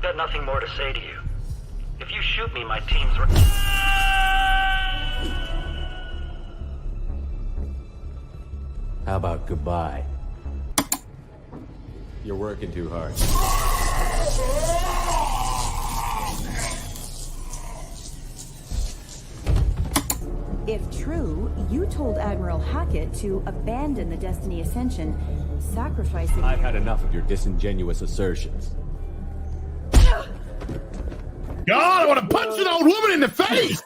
got nothing more to say to you. If you shoot me, my team's... How about goodbye? You're working too hard. If true, you told Admiral Hackett to abandon the Destiny Ascension, sacrificing... I've had enough of your disingenuous assertions. God, I want to punch an old woman in the face!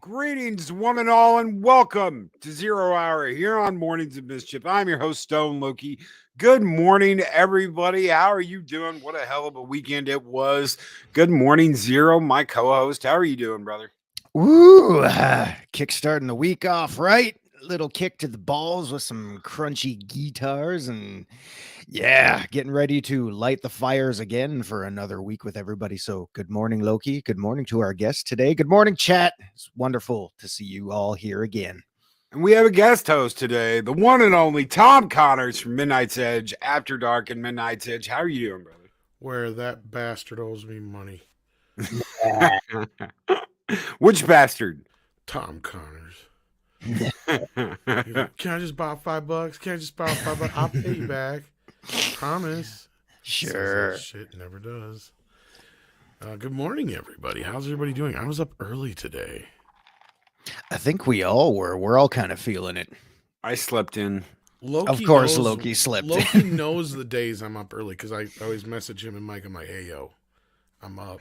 Greetings, one and all, and welcome to Zero Hour here on Mornings of Mischief. I'm your host, Stone Loki. Good morning, everybody. How are you doing? What a hell of a weekend it was. Good morning, Zero, my co-host. How are you doing, brother? Ooh, kickstarting the week off right. Little kick to the balls with some crunchy guitars and yeah, getting ready to light the fires again for another week with everybody. So good morning, Loki. Good morning to our guest today. Good morning, chat. It's wonderful to see you all here again. And we have a guest host today, the one and only Tom Connors from Midnight's Edge, After Dark and Midnight's Edge. How are you doing, brother? Where that bastard owes me money. Which bastard? Tom Connors. Like, can I just borrow $5? Can I just borrow $5? I'll pay you back. Promise. Sure. Shit never does. Good morning, everybody. How's everybody doing? I was up early today. I think we all were. We're all kind of feeling it. I slept in. Loki Of course, knows, Loki slept. Loki knows the days I'm up early because I always message him and Mike. I'm like, hey, yo, I'm up.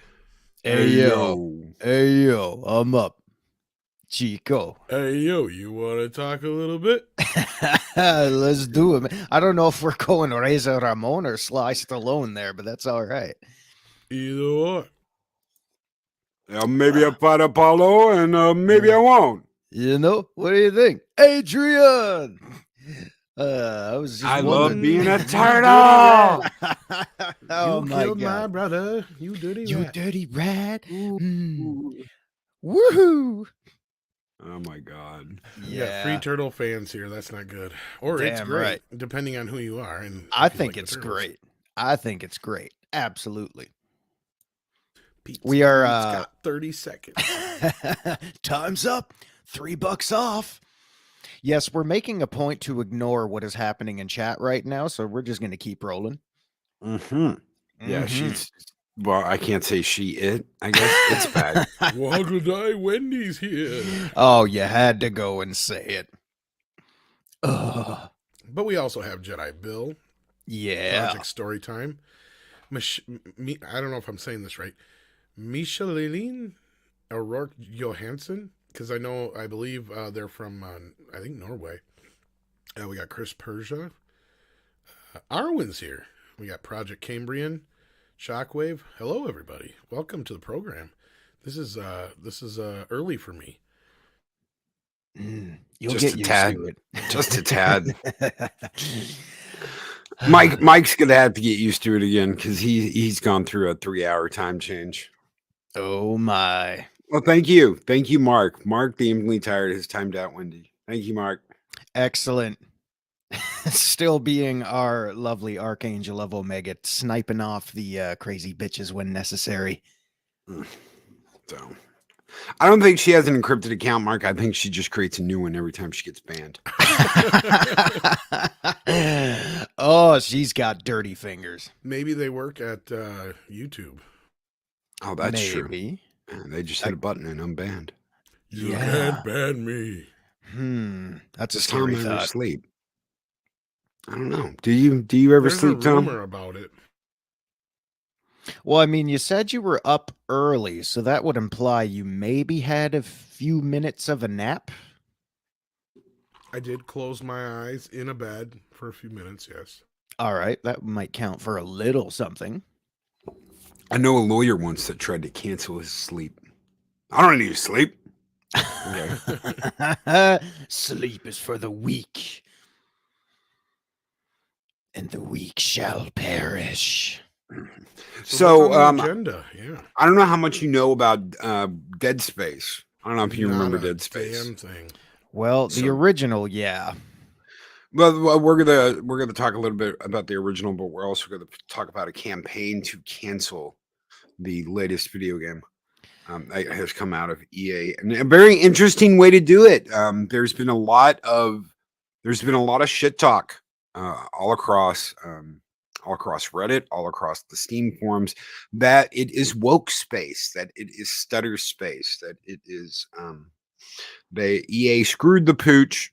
Hey, yo, I'm up. Chico. Hey, yo, you want to talk a little bit? Let's do it, man. I don't know if we're going Razor Ramon or Sly Stallone there, but that's all right. Either or. Maybe I fight Apollo, and maybe I won't. You know, what do you think? Adrian! I was just I wondering. love being a You turtle. Oh you my killed my god. brother. You dirty You rat. dirty rat. Ooh. Woohoo. Oh my god. Yeah, free Yeah. turtle fans here. That's not good. Or it's Damn great, right. depending on who you are. And I if you think like the it's turtles. great. I think it's great. Absolutely. Pete's We are got 30 seconds. time's up. $3 off. Yes, we're making a point to ignore what is happening in chat right now, so we're just going to keep rolling. Yeah, Mhm. she's. Well, I can't say she. It. I guess it's bad. Well, good day, Wendy's here. Oh, you had to go and say it. Ugh. But we also have Jedi Bill, Yeah. Project Storytime. I don't know if I'm saying this right. Micheline O'Rourke Johansson, because I believe they're from, I think, Norway. We got Chris Persia. Arwen's here. We got Project Cambrian, Shockwave. Hello, everybody. Welcome to the program. This is early for me. You'll Just get a used tad. to it. Just a tad. Mike's gonna have to get used to it again because he's gone through a 3-hour time change. Oh my. Well, thank you, Mark. Mark, the infinitely tired, has timed out Wendy. Thank you, Mark. Excellent. Still being our lovely Archangel of Omega, sniping off the crazy bitches when necessary. So, I don't think she has an encrypted account, Mark. I think she just creates a new one every time she gets banned. Oh, she's got dirty fingers. Maybe they work at YouTube. Oh, that's true. Maybe. Yeah, they just hit a button and unbanned. You Yeah. can't ban me. That's a Does Tom scary ever thought. sleep? I don't know. Do you ever There's sleep, a Tom? rumor about it. Well, I mean, you said you were up early, so that would imply you maybe had a few minutes of a nap. I did close my eyes in a bed for a few minutes, yes. All right, that might count for a little something. I know a lawyer once that tried to cancel his sleep. I don't need to sleep. Okay. Sleep is for the weak, and the weak shall perish. So, what's on the agenda? Yeah. I don't know how much you know about DeadSpace. I don't know if you remember Not a DeadSpace. damn thing. Well, the original, yeah. Well, we're gonna talk a little bit about the original, but we're also gonna talk about a campaign to cancel the latest video game that has come out of EA, and a very interesting way to do it. There's been a lot of shit talk all across Reddit, all across the Steam forums, that it is woke space, that it is stutter space, that it is EA screwed the pooch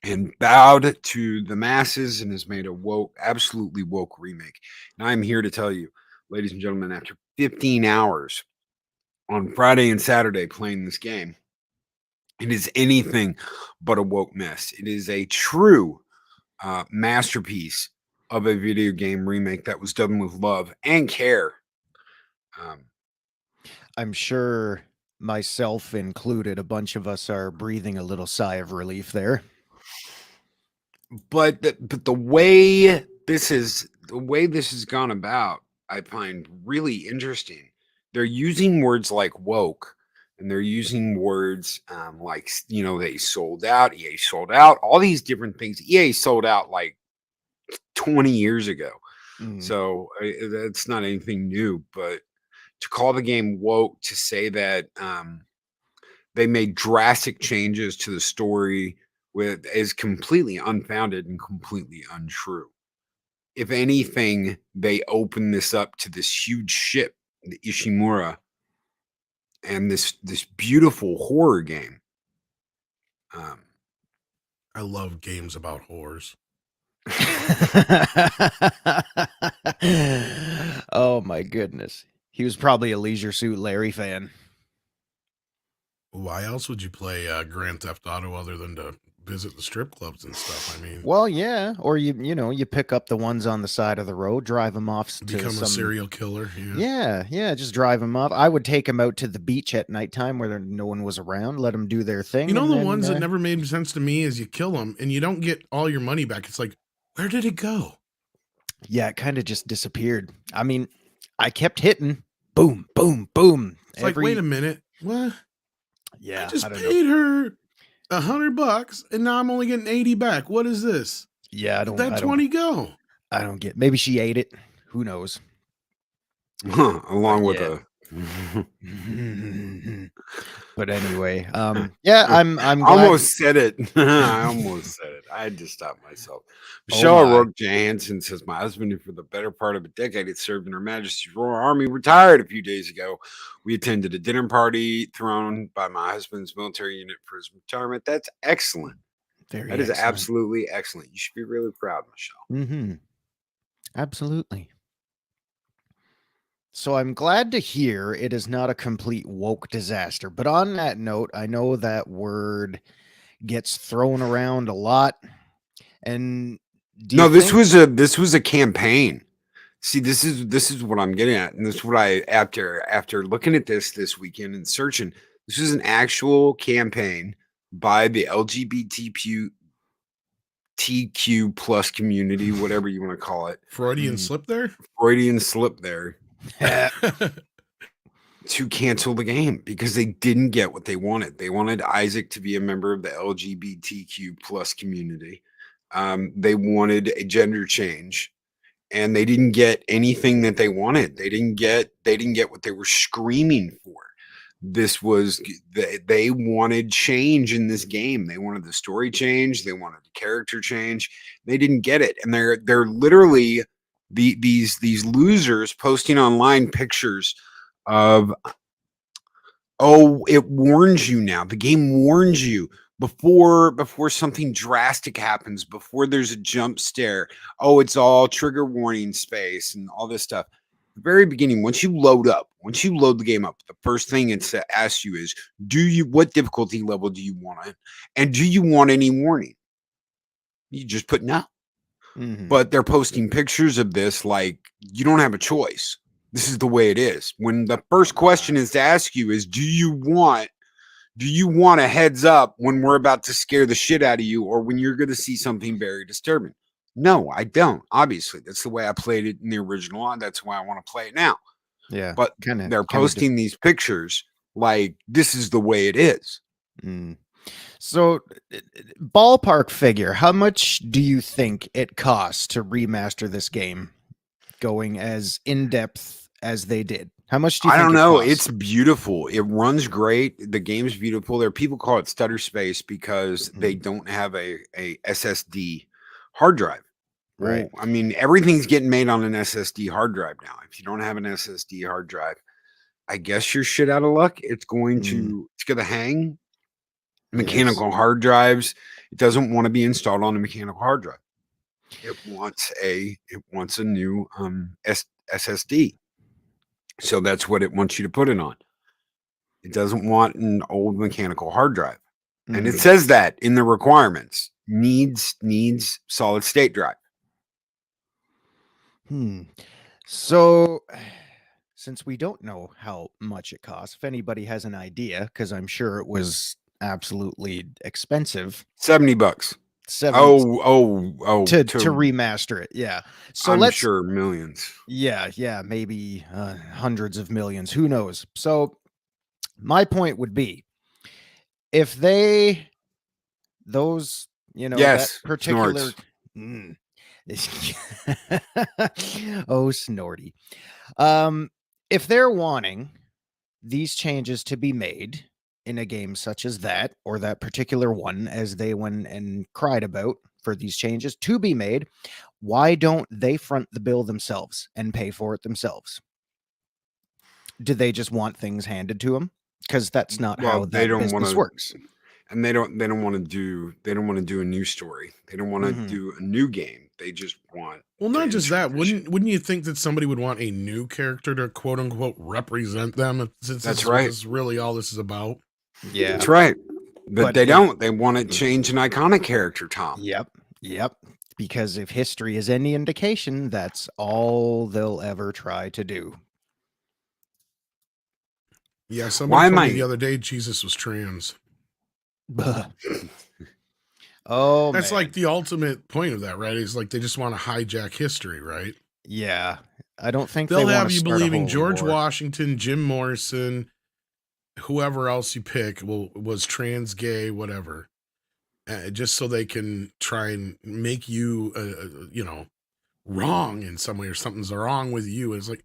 and bowed to the masses and has made a absolutely woke remake. And I'm here to tell you, ladies and gentlemen, after 15 hours on Friday and Saturday playing this game, it is anything but a woke mess. It is a true masterpiece of a video game remake that was done with love and care. I'm sure myself included, a bunch of us are breathing a little sigh of relief there. But the way this has gone about, I find really interesting. They're using words like woke, and they're using words like, they sold out, EA sold out, all these different things. EA sold out like 20 years ago. So that's not anything new, but to call the game woke, to say that they made drastic changes to the story is completely unfounded and completely untrue. If anything, they open this up to this huge ship, the Ishimura, and this beautiful horror game. I love games about whores. Oh my goodness. He was probably a Leisure Suit Larry fan. Why else would you play Grand Theft Auto other than to visit the strip clubs and stuff. I mean, Well, yeah, or you pick up the ones on the side of the road, drive them off to become some a serial killer. Yeah. Yeah, just drive them up. I would take them out to the beach at nighttime where no one was around, let them do their thing. You know, and the then, ones that never made sense to me is you kill them and you don't get all your money back. It's like, where did it go? Yeah, it kind of just disappeared. I mean, I kept hitting, boom, boom, boom. It's like, wait a minute, what? Yeah, I just don't paid her $100 and now I'm only getting 80 back. What is this? Yeah, I Where'd that 20 go? I don't get. Maybe she ate it. Who knows? Along with yeah. a. But anyway, yeah, I'm glad. Almost said it. I almost said it. I had to stop myself. Michelle O'Rourke Johansson says, my husband, who for the better part of a decade had served in Her Majesty's Royal Army, retired a few days ago. We attended a dinner party thrown by my husband's military unit for his retirement. That's excellent. That is absolutely excellent. You should be really proud, Michelle. Mm-hmm. Absolutely. So I'm glad to hear it is not a complete woke disaster. But on that note, I know that word gets thrown around a lot. And this was a campaign. See, this is what I'm getting at, and this is what I after looking at this weekend and searching. This was an actual campaign by the LGBTQ plus community, whatever you want to call it. Freudian slip there. To cancel the game because they didn't get what they wanted. They wanted Isaac to be a member of the LGBTQ plus community. They wanted a gender change, and they didn't get anything that they wanted. They didn't get what they were screaming for. This was they wanted change in this game. They wanted the story change. They wanted the character change. They didn't get it, and they're literally these losers posting online pictures of, oh, it warns you now. The game warns you before something drastic happens, before there's a jump scare. Oh, it's all trigger warning space and all this stuff. The very beginning, once you load the game up, the first thing it asks you is, what difficulty level do you want it? And do you want any warning? You just put no. Mm-hmm. But they're posting pictures of this like you don't have a choice. This is the way it is. When the first question is to ask you is, do you want a heads up when we're about to scare the shit out of you or when you're going to see something very disturbing? No, I don't. Obviously, that's the way I played it in the original, and that's why I want to play it now. Yeah. But they're posting these pictures like this is the way it is. Mm. So, ballpark figure, how much do you think it costs to remaster this game going as in-depth as they did? How much do you think I don't know. costs? It's beautiful. It runs great. The game's beautiful. There are people call it stutter space because they don't have a SSD hard drive. Right. Well, I mean, everything's getting made on an SSD hard drive now. If you don't have an SSD hard drive, I guess you're shit out of luck. It's going to hang. Mechanical hard drives. It doesn't want to be installed on a mechanical hard drive. It wants a new SSD. So that's what it wants you to put it on. It doesn't want an old mechanical hard drive. And it says that in the requirements. Needs solid state drive. So since we don't know how much it costs, if anybody has an idea, because I'm sure it was absolutely expensive. $70. To remaster it. Yeah. So I'm sure millions. Yeah, maybe hundreds of millions. Who knows? So my point would be, if that particular oh, snorty. If they're wanting these changes to be made in a game such as that, or that particular one, as they went and cried about for these changes to be made, why don't they front the bill themselves and pay for it themselves? Do they just want things handed to them? Because that's not how that business works. And they don't want to do a new story. They don't want to do a new game. They just want. Well, not just that. Wouldn't you think that somebody would want a new character to quote unquote represent them? That's right. That's really all this is about. Yeah, that's right. But they don't. They want to change an iconic character, Tom. Yep. Because if history is any indication, that's all they'll ever try to do. Yeah, somebody told me the other day Jesus was trans. Oh, that's man. like the ultimate point of that, right? It's like they just want to hijack history, right? Yeah, I don't think they'll they have you believing George war. Washington, Jim Morrison, whoever else you pick was trans, gay, whatever, just so they can try and make you, wrong in some way, or something's wrong with you. And it's like,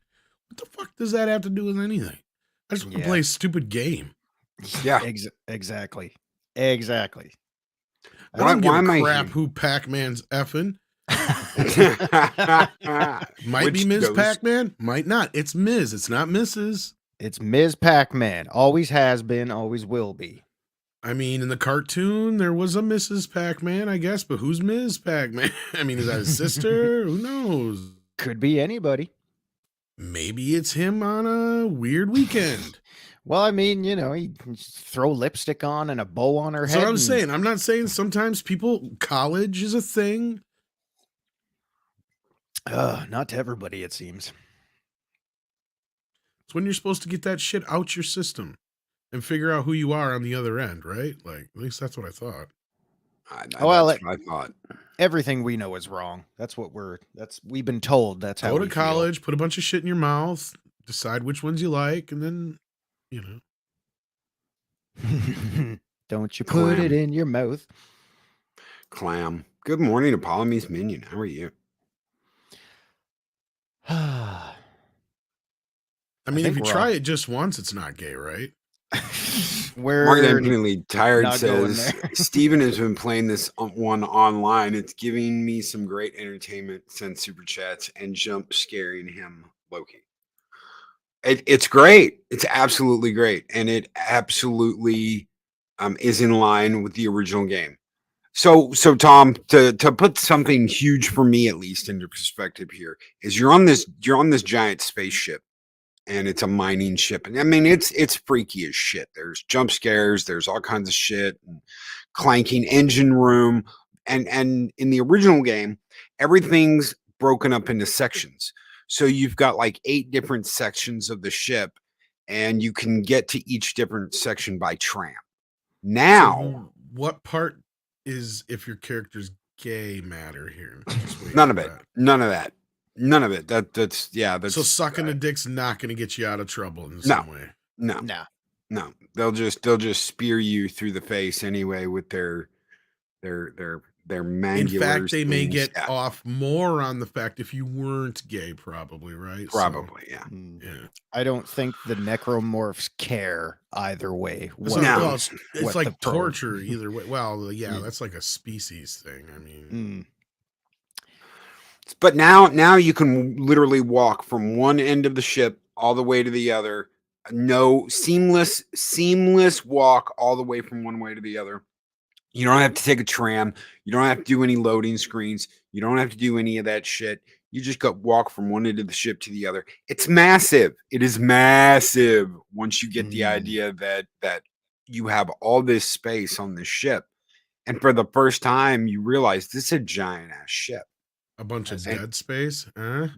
what the fuck does that have to do with anything? I just want to play a stupid game. Yeah, exactly. I don't give a crap who Pac-Man's effing. Might be Ms. Pac-Man, might not. It's Ms. It's not Mrs. It's Ms. Pac-Man. Always has been, always will be. I mean, in the cartoon, there was a Mrs. Pac-Man, I guess, but who's Ms. Pac-Man? I mean, is that his sister? Who knows? Could be anybody. Maybe it's him on a weird weekend. Well, I mean, you know, he can throw lipstick on and a bow on her head. That's what I'm saying. I'm not saying sometimes college is a thing. Not to everybody, it seems. It's when you're supposed to get that shit out your system and figure out who you are on the other end, right? Like, at least that's what I thought. That's what I thought. Everything we know is wrong. That's what we've been told. That's how go to college, put a bunch of shit in your mouth, decide which ones you like, and then, Don't you put it in your mouth. Clam. Good morning, Apollome's Minion. How are you? I mean, if you try it just once, it's not gay, right? Mark Infinitely Tired says, Steven has been playing this one online. It's giving me some great entertainment, send super chats, and jump scaring him, Loki. It's great. It's absolutely great. And it absolutely is in line with the original game. So Tom, to put something huge for me, at least into perspective here, is you're on this giant spaceship. And it's a mining ship. And I mean, it's freaky as shit. There's jump scares. There's all kinds of shit. And clanking engine room. And in the original game, everything's broken up into sections. So you've got like 8 different sections of the ship. And you can get to each different section by tram. Now. So what part is, if your character's gay, matter here? None of it. None of that. None of it. That's so sucking a dick's not going to get you out of trouble in some way. No. They'll just spear you through the face anyway with their mandibles. In fact, they may get off more on the fact if you weren't gay, probably, right? Probably, yeah. I don't think the necromorphs care either way. It's like torture either way. Well, yeah, that's like a species thing. I mean. But now you can literally walk from one end of the ship all the way to the other. No seamless walk all the way from one way to the other. You don't have to take a tram. You don't have to do any loading screens. You don't have to do any of that shit. You just walk from one end of the ship to the other. It's massive. It is massive once you get the idea that you have all this space on this ship. And for the first time, you realize this is a giant ass ship. A bunch of dead space. I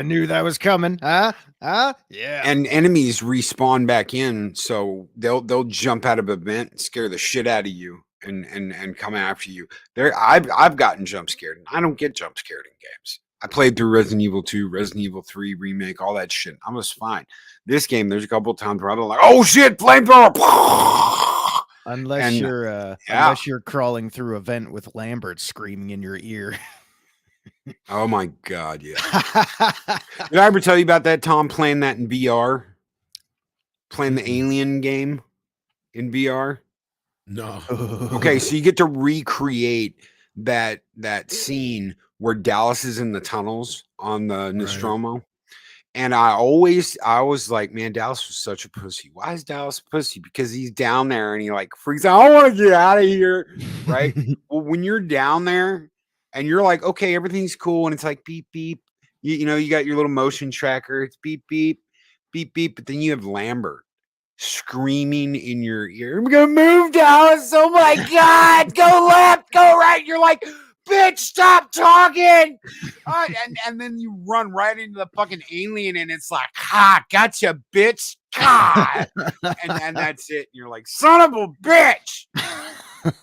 knew that was coming. Yeah. And enemies respawn back in, so they'll jump out of a vent and scare the shit out of you and come after you. I've gotten jump scared. I don't get jump scared in games. I played through Resident Evil 2, Resident Evil 3 remake, all that shit. I was fine. This game, there's a couple of times where I'm like, oh shit, flamethrower. Unless you're crawling through a vent with Lambert screaming in your ear. Oh my God, yeah. Did I ever tell you about that, Tom, playing that in VR? Playing the Alien game in VR? No. Okay, so you get to recreate that scene where Dallas is in the tunnels on the Nostromo. Right. And I was like, man, Dallas was such a pussy. Why is Dallas a pussy? Because he's down there and he like freaks out. I want to get out of here. Right. Well, when you're down there and you're like, okay, everything's cool. And it's like, beep, beep. You got your little motion tracker. It's beep, beep, beep, beep. But then you have Lambert screaming in your ear, "I'm gonna move, Dallas. Oh my God, go left, go right." You're like, "Bitch, stop talking." And then you run right into the fucking alien, and it's like, "Ha, gotcha, bitch." God. And that's it. And you're like, "Son of a bitch."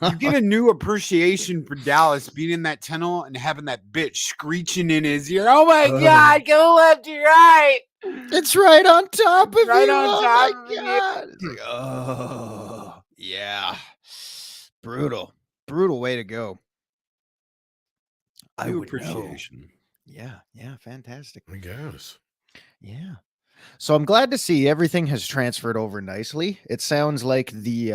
You get a new appreciation for Dallas being in that tunnel and having that bitch screeching in his ear. "Oh my God, go left to right." It's right on top of Right you. on Oh top my of you. God. It's like, oh, yeah. Brutal. Brutal way to go. I New would know. appreciation. Yeah. Yeah. Fantastic. I guess. Yeah. So I'm glad to see everything has transferred over nicely. It sounds like the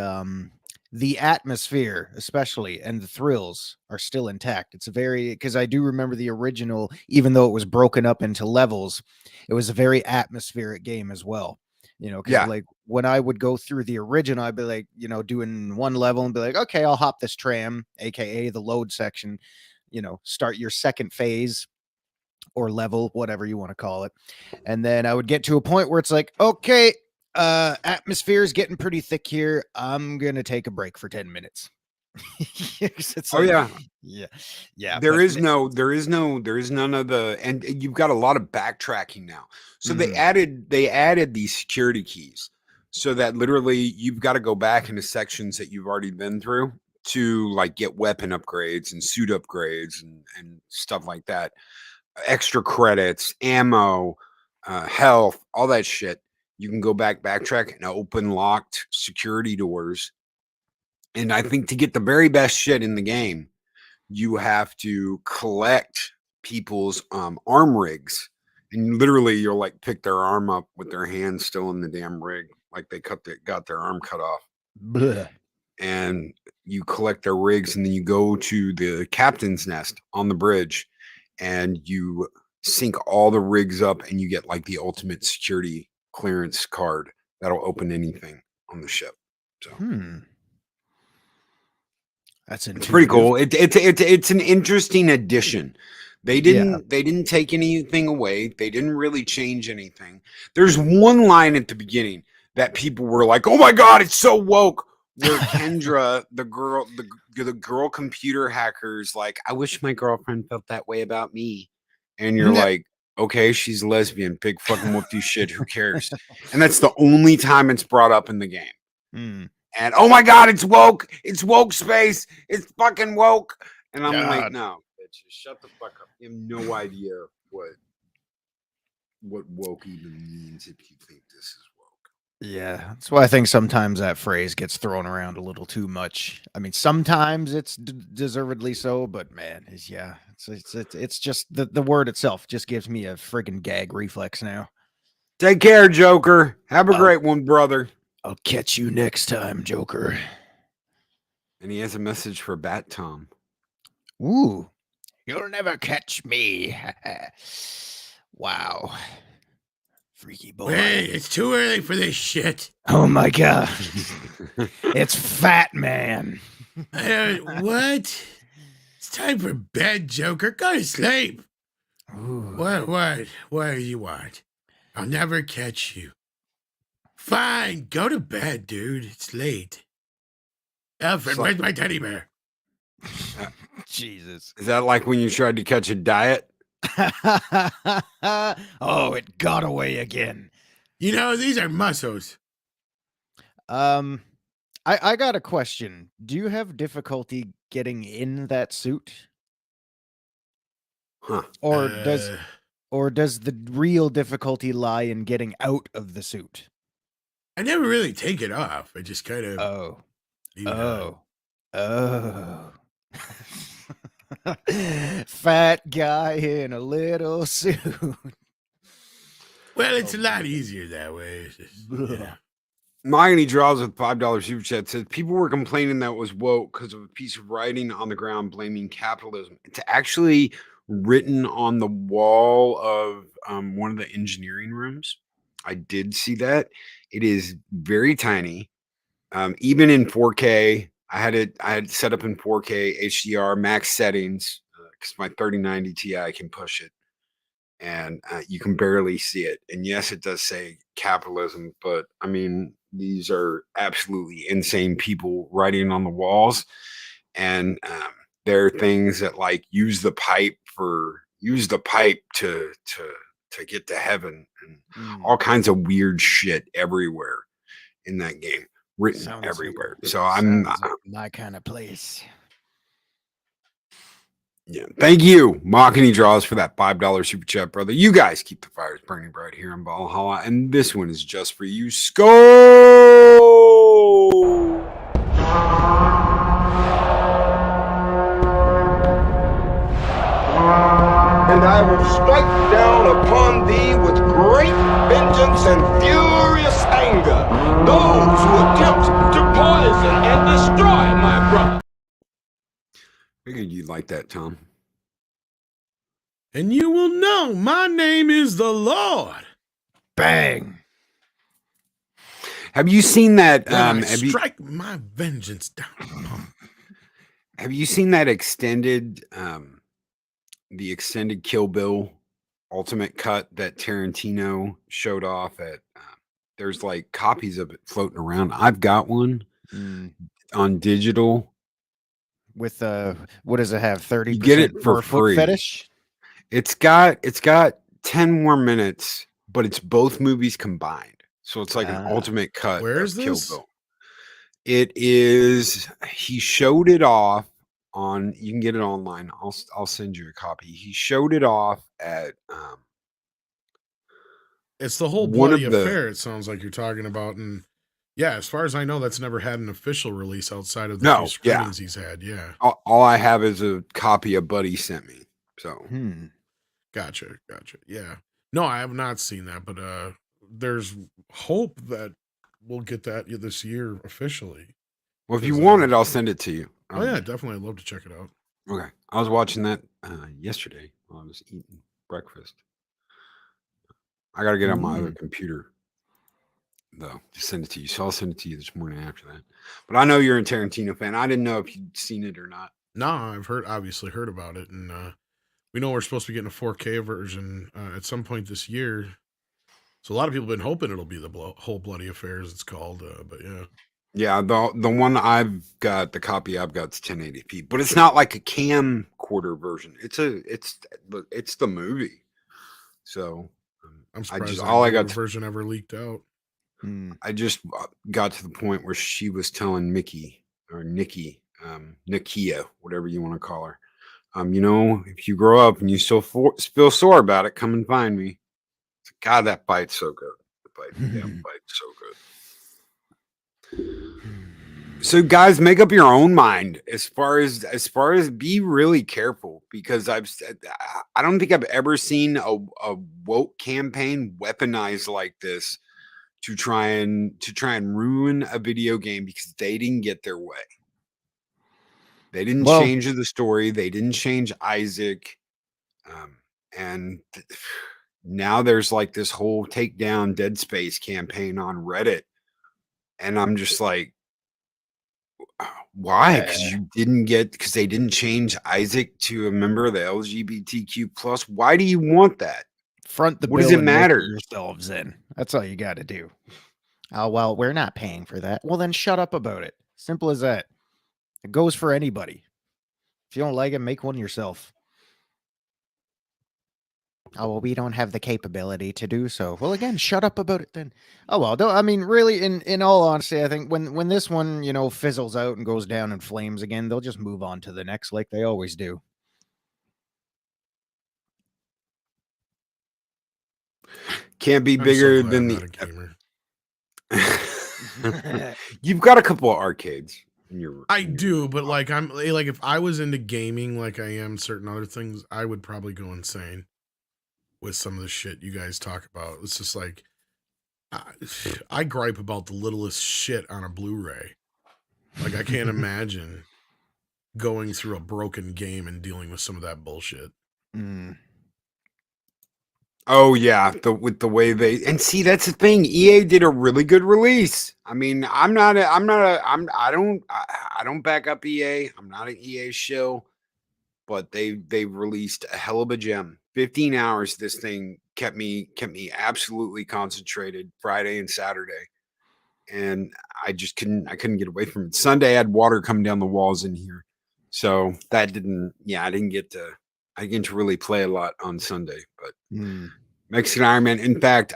atmosphere, especially, and the thrills are still intact. It's a very, because I do remember the original, even though it was broken up into levels, it was a very atmospheric game as well. You know, because Yeah. like when I would go through the original, I'd be like, you know, doing one level and be like, okay, I'll hop this tram, aka the load section, you know, start your second phase or level, whatever you want to call it. And then I would get to a point where it's like, okay, atmosphere is getting pretty thick here. I'm gonna take a break for 10 minutes. It's Oh like, yeah. yeah. There but is none of the, and you've got a lot of backtracking now. So they added these security keys so that literally you've got to go back into sections that you've already been through to like get weapon upgrades and suit upgrades and stuff like that. Extra credits, ammo, health, all that shit. You can go backtrack and open locked security doors. And I think to get the very best shit in the game, you have to collect people's arm rigs. And literally you'll like pick their arm up with their hand still in the damn rig, like they got their arm cut off. Bleh. And you collect their rigs, and then you go to the captain's nest on the bridge and you sync all the rigs up, and you get like the ultimate security clearance card that'll open anything on the ship. So That's it's pretty cool. It's an interesting addition. They Yeah. didn't take anything away. They didn't really change anything. There's one line at the beginning that people were like, "Oh my God, it's so woke." Where Kendra, the girl computer hacker's like, "I wish my girlfriend felt that way about me." And you're Yeah. like, "Okay, she's lesbian. Big fucking whoopty shit. Who cares?" And that's the only time it's brought up in the game. And oh my God, it's woke. It's woke space. It's fucking woke. And I'm like, God. no, bitch, shut the fuck up. You have no idea what woke even means if you think this is woke. Yeah, that's why I think sometimes that phrase gets thrown around a little too much. I mean, sometimes it's deservedly so, but man, it's just the word itself just gives me a friggin' gag reflex now. Take care, Joker. Have a great one, brother. I'll catch you next time, Joker. And he has a message for Bat Tom. Ooh, you'll never catch me. Wow. Freaky boy. Hey, it's too early for this shit. Oh my God. It's Fat Man. What? It's time for bed, Joker. Go to sleep. Ooh. What do you want? I'll never catch you. Fine, go to bed, dude. It's late. Alfred, where's my teddy bear? Jesus. Is that like when you tried to catch a diet? Oh, it got away again. You know, these are muscles. I got a question. Do you have difficulty getting in that suit? Huh. Or does the real difficulty lie in getting out of the suit? I never really take it off. I just kind of. Oh. Fat guy in a little suit. Well, it's a lot easier that way. It's just, Mahogany Draws with $5 super chat says people were complaining that it was woke because of a piece of writing on the ground blaming capitalism. It's actually written on the wall of one of the engineering rooms. I did see that. It is very tiny. Even in 4K, I had it set up in 4K HDR max settings because my 3090 Ti can push it, and you can barely see it. And yes, it does say capitalism, but I mean, These are absolutely insane people writing on the walls, and there are things that like use the pipe to get to heaven, and all kinds of weird shit everywhere in that game, written Sounds everywhere. like, So I'm sounds like my kind of place. yeah. Thank you, Machiny Draws, for that $5 super chat, brother. You guys keep the fires burning bright here in Valhalla, and this one is just for you, Skull. And I will strike down upon thee with great vengeance and furious anger those who attempt to poison and destroy my brother. Figured you'd like that, Tom. And you will know my name is the Lord. Bang. Have you seen that? When I strike my vengeance down upon. Have you seen that extended, the extended Kill Bill ultimate cut that Tarantino showed off at? There's like copies of it floating around. I've got one on digital. With what does it have? 30%. You get it for more foot free. fetish. It's got 10 more minutes, but it's both movies combined. So it's like an ultimate cut. Where is of Kill this? Bill. It is. He showed it off on. You can get it online. I'll send you a copy. He showed it off at. It's the whole one bloody of the- affair. It sounds like you're talking about, and yeah, as far as I know, that's never had an official release outside of the few screenings he's had. Yeah, all I have is a copy a buddy sent me. So gotcha. Yeah, no, I have not seen that, but there's hope that we'll get that this year officially. Well, if you want it, I'll send it to you. Oh yeah, definitely. I'd love to check it out. Okay, I was watching that yesterday while I was eating breakfast. I got to get on my other computer, though, to send it to you. So I'll send it to you this morning after that. But I know you're a Tarantino fan. I didn't know if you'd seen it or not. No, I've obviously heard about it, and we know we're supposed to be getting a 4K version at some point this year. So a lot of people have been hoping it'll be the whole bloody affair, as it's called. But yeah. Yeah, the one I've got, the copy I've got is 1080p, but it's not like a camcorder version. It's the movie. So I'm surprised the version ever leaked out. I just got to the point where she was telling Mickey or Nikki, Nakia, whatever you want to call her. You know, if you grow up and you still feel sore about it, come and find me. God, that fight's so good. That fight's so good. So guys, make up your own mind as far as be really careful, because I don't think I've ever seen a woke campaign weaponized like this to try and ruin a video game because they didn't get their way. They didn't change the story. They didn't change Isaac. And now there's like this whole take down DeadSpace campaign on Reddit. And I'm just like, why? Because they didn't change Isaac to a member of the LGBTQ plus. Why do you want that? Front the what bill does it and matter? Make yourselves in. That's all you got to do. Oh, well, we're not paying for that. Well, then shut up about it. Simple as that. It goes for anybody. If you don't like it, make one yourself. Oh, well, we don't have the capability to do so. Well, again, shut up about it then. Oh, well, I mean, really, in all honesty, I think when this one, fizzles out and goes down in flames again, they'll just move on to the next like they always do. Can't be bigger than the You've got a couple of arcades in your I do, but like if I was into gaming like I am certain other things, I would probably go insane with some of the shit you guys talk about. It's just like I gripe about the littlest shit on a Blu-ray. Like I can't imagine going through a broken game and dealing with some of that bullshit. Oh yeah, with the way they see, that's the thing. EA did a really good release. I mean, I don't back up EA. I'm not an EA shill, but they released a hell of a gem. 15 hours. This thing kept me absolutely concentrated Friday and Saturday. and I couldn't get away from it. Sunday I had water coming down the walls in here. So that didn't I didn't get to really play a lot on Sunday, but Mexican Iron Man. In fact,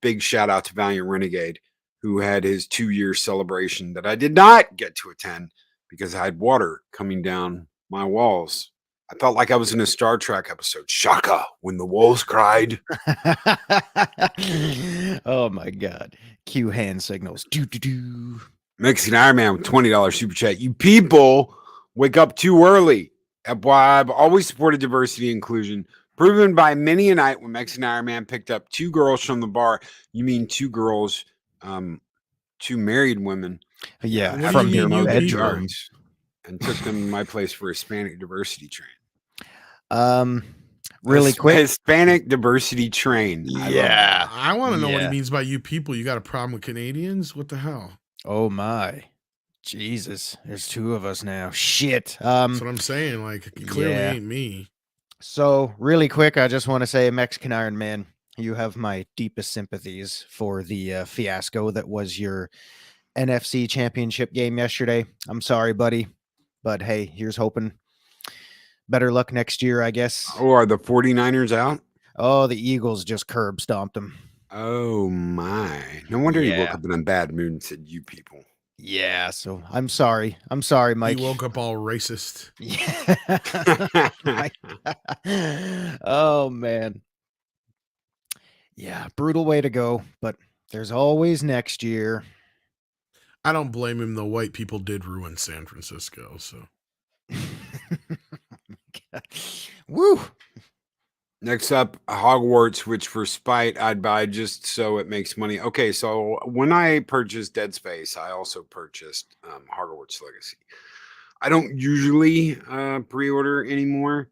big shout out to Valiant Renegade, who had his 2-year celebration that I did not get to attend because I had water coming down my walls. I felt like I was in a Star Trek episode. Shaka, when the walls cried. Oh my God. Cue hand signals. Do, do, do. Mexican Iron Man with $20 super chat. You people wake up too early. Why I've always supported diversity and inclusion. Proven by many a night when Mexican Iron Man picked up 2 girls from the bar. You mean 2 girls, 2 married women. Yeah, What do from you your mean, you bedrooms. And took them to my place for Hispanic diversity train. Really quick. Hispanic diversity train. Yeah. I want to know what he Yeah. means by you people. You got a problem with Canadians? What the hell? Oh my. Jesus. There's 2 of us now. Shit. That's what I'm saying. Like, it clearly yeah. ain't me. So really quick, I just want to say, Mexican Iron Man, you have my deepest sympathies for the fiasco that was your NFC championship game yesterday. I'm sorry, buddy, but hey, here's hoping. Better luck next year, I guess. Oh, are the 49ers out? Oh, the Eagles just curb stomped them. Oh my. No wonder he woke Yeah. up in a bad mood and said, you people. Yeah, so I'm sorry. I'm sorry, Mike. He woke up all racist. Yeah. Oh man. Yeah, brutal way to go, but there's always next year. I don't blame him, though. White people did ruin San Francisco, so. Woo. Next up, Hogwarts, which for spite I'd buy just so it makes money. Okay, so when I purchased DeadSpace, I also purchased Hogwarts Legacy. I don't usually pre-order anymore,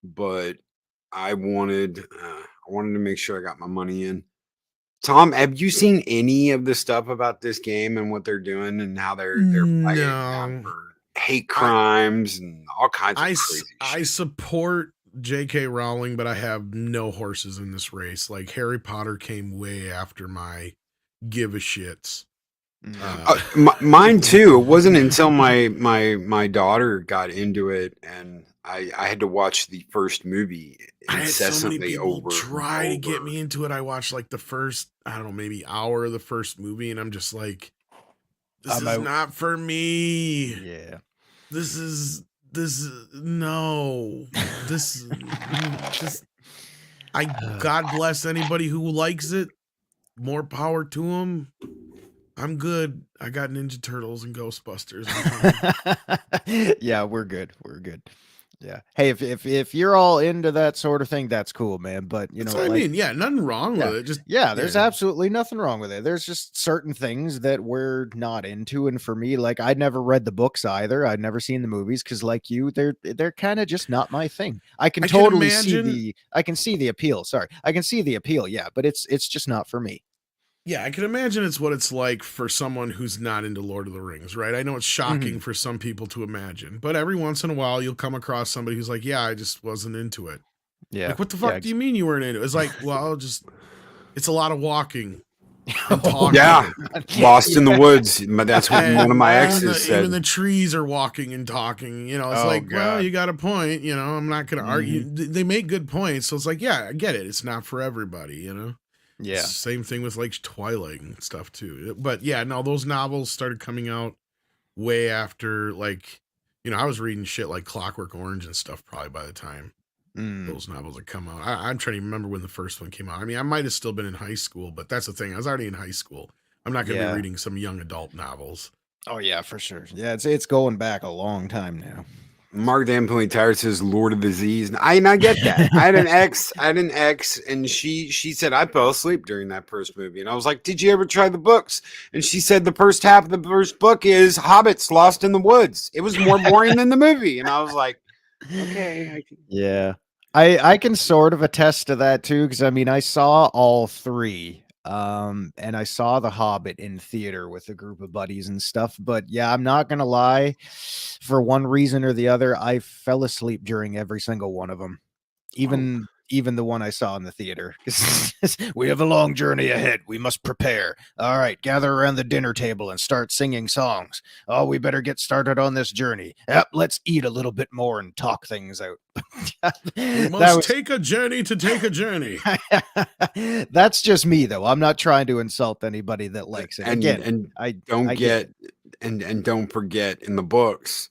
but I wanted to make sure I got my money in. Tom, have you seen any of the stuff about this game and what they're doing and how they're fighting down for hate crimes and all kinds of crazy I shit? support J.K. Rowling, but I have no horses in this race. Like, Harry Potter came way after my give a shits. Mine too. It wasn't until my daughter got into it and I had to watch the first movie I had so many incessantly people over. try and to get over. me into it. I watched like the first, I don't know, maybe hour of the first movie, and I'm just like, this I'm is out. not for me. Yeah. This is no. God bless anybody who likes it. More power to them. I'm good. I got Ninja Turtles and Ghostbusters. Yeah, we're good. We're good. Yeah. Hey, if you're all into that sort of thing, that's cool, man. But you That's know, what I like, mean. Yeah, nothing wrong with it. Just there's absolutely nothing wrong with it. There's just certain things that we're not into, and for me, like, I'd never read the books either. I'd never seen the movies because, like you, they're kind of just not my thing. I can totally see the appeal. Sorry, I can see the appeal. Yeah, but it's just not for me. Yeah, I can imagine it's what it's like for someone who's not into Lord of the Rings, right? I know it's shocking for some people to imagine, but every once in a while you'll come across somebody who's like, yeah, I just wasn't into it. Yeah. Like, what the fuck do you mean you weren't into it? It's like, well, it's a lot of walking and talking. Yeah, lost in the woods. That's what one of my exes said. Even the trees are walking and talking. You know, it's like, well, you got a point. You know, I'm not going to argue. They make good points. So it's like, yeah, I get it. It's not for everybody, you know? Yeah. Same thing with like Twilight and stuff too. But yeah, no, those novels started coming out way after, like, you know, I was reading shit like Clockwork Orange and stuff probably by the time those novels had come out. I'm trying to remember when the first one came out. I mean, I might have still been in high school, but that's the thing. I was already in high school. I'm not going to be reading some young adult novels. Oh yeah, for sure. Yeah, it's going back a long time now. Mark Dampley Tire says Lord of the Z's. And I get that. I had an ex, and she said I fell asleep during that first movie. And I was like, did you ever try the books? And she said the first half of the first book is hobbits lost in the woods. It was more boring than the movie. And I was like, okay. Yeah. I can sort of attest to that too, because I mean I saw all 3. And I saw The Hobbit in theater with a group of buddies and stuff. But yeah, I'm not gonna lie, for one reason or the other, I fell asleep during every single one of them. Even even the one I saw in the theater. We have a long journey ahead. We must prepare. All right, gather around the dinner table and start singing songs. Oh, we better get started on this journey. Yep, let's eat a little bit more and talk things out. We must take a journey to take a journey. That's just me, though. I'm not trying to insult anybody that likes it. And Again, and don't forget in the books,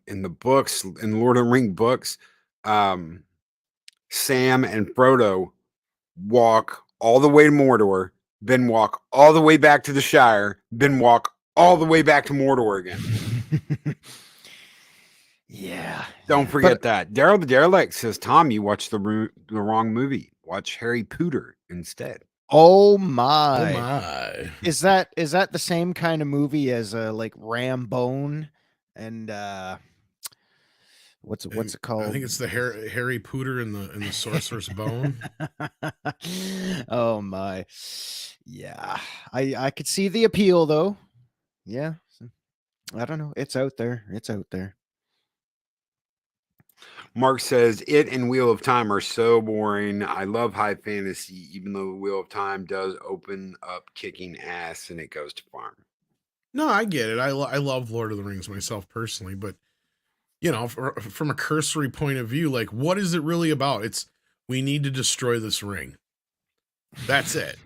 in Lord of the Ring books, Sam and Frodo walk all the way to Mordor, then walk all the way back to the Shire, then walk all the way back to Mordor again. Yeah. Don't forget that. Daryl the Derelict says, Tom, you watched the wrong movie. Watch Harry Potter instead. Oh my. Oh my. Is that the same kind of movie as like Rambone and what's it called? I think it's the Harry Potter and the Sorcerer's Bone. Oh my. Yeah. I could see the appeal though. Yeah. I don't know. It's out there. Mark says, It and Wheel of Time are so boring. I love high fantasy, even though Wheel of Time does open up kicking ass and it goes to farm. No, I get it. I love Lord of the Rings myself personally, but you know, from a cursory point of view, like, what is it really about? It's, we need to destroy this ring. That's it.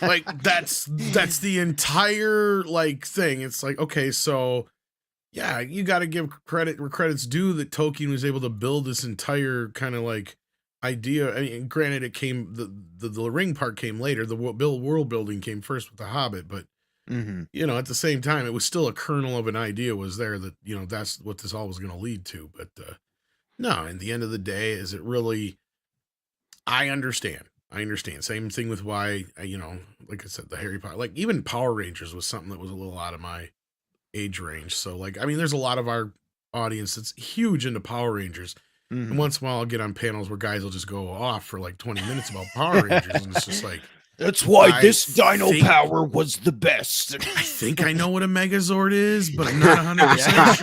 Like, that's the entire like thing. It's like, okay, so yeah, you got to give credit where credit's due that Tolkien was able to build this entire kind of like idea. I mean, granted, it came the ring part came later. The world building came first with the Hobbit, but you know, at the same time, it was still a kernel of an idea was there that, you know, that's what this all was going to lead to. But no, in the end of the day, is it really? I understand. Same thing with why, you know, like I said, the Harry Potter, like even Power Rangers was something that was a little out of my age range. So like, I mean, there's a lot of our audience that's huge into Power Rangers. And once in a while I'll get on panels where guys will just go off for like 20 minutes about Power Rangers. And it's just like, that's why this dino power was the best. I think I know what a Megazord is, but I'm not 100%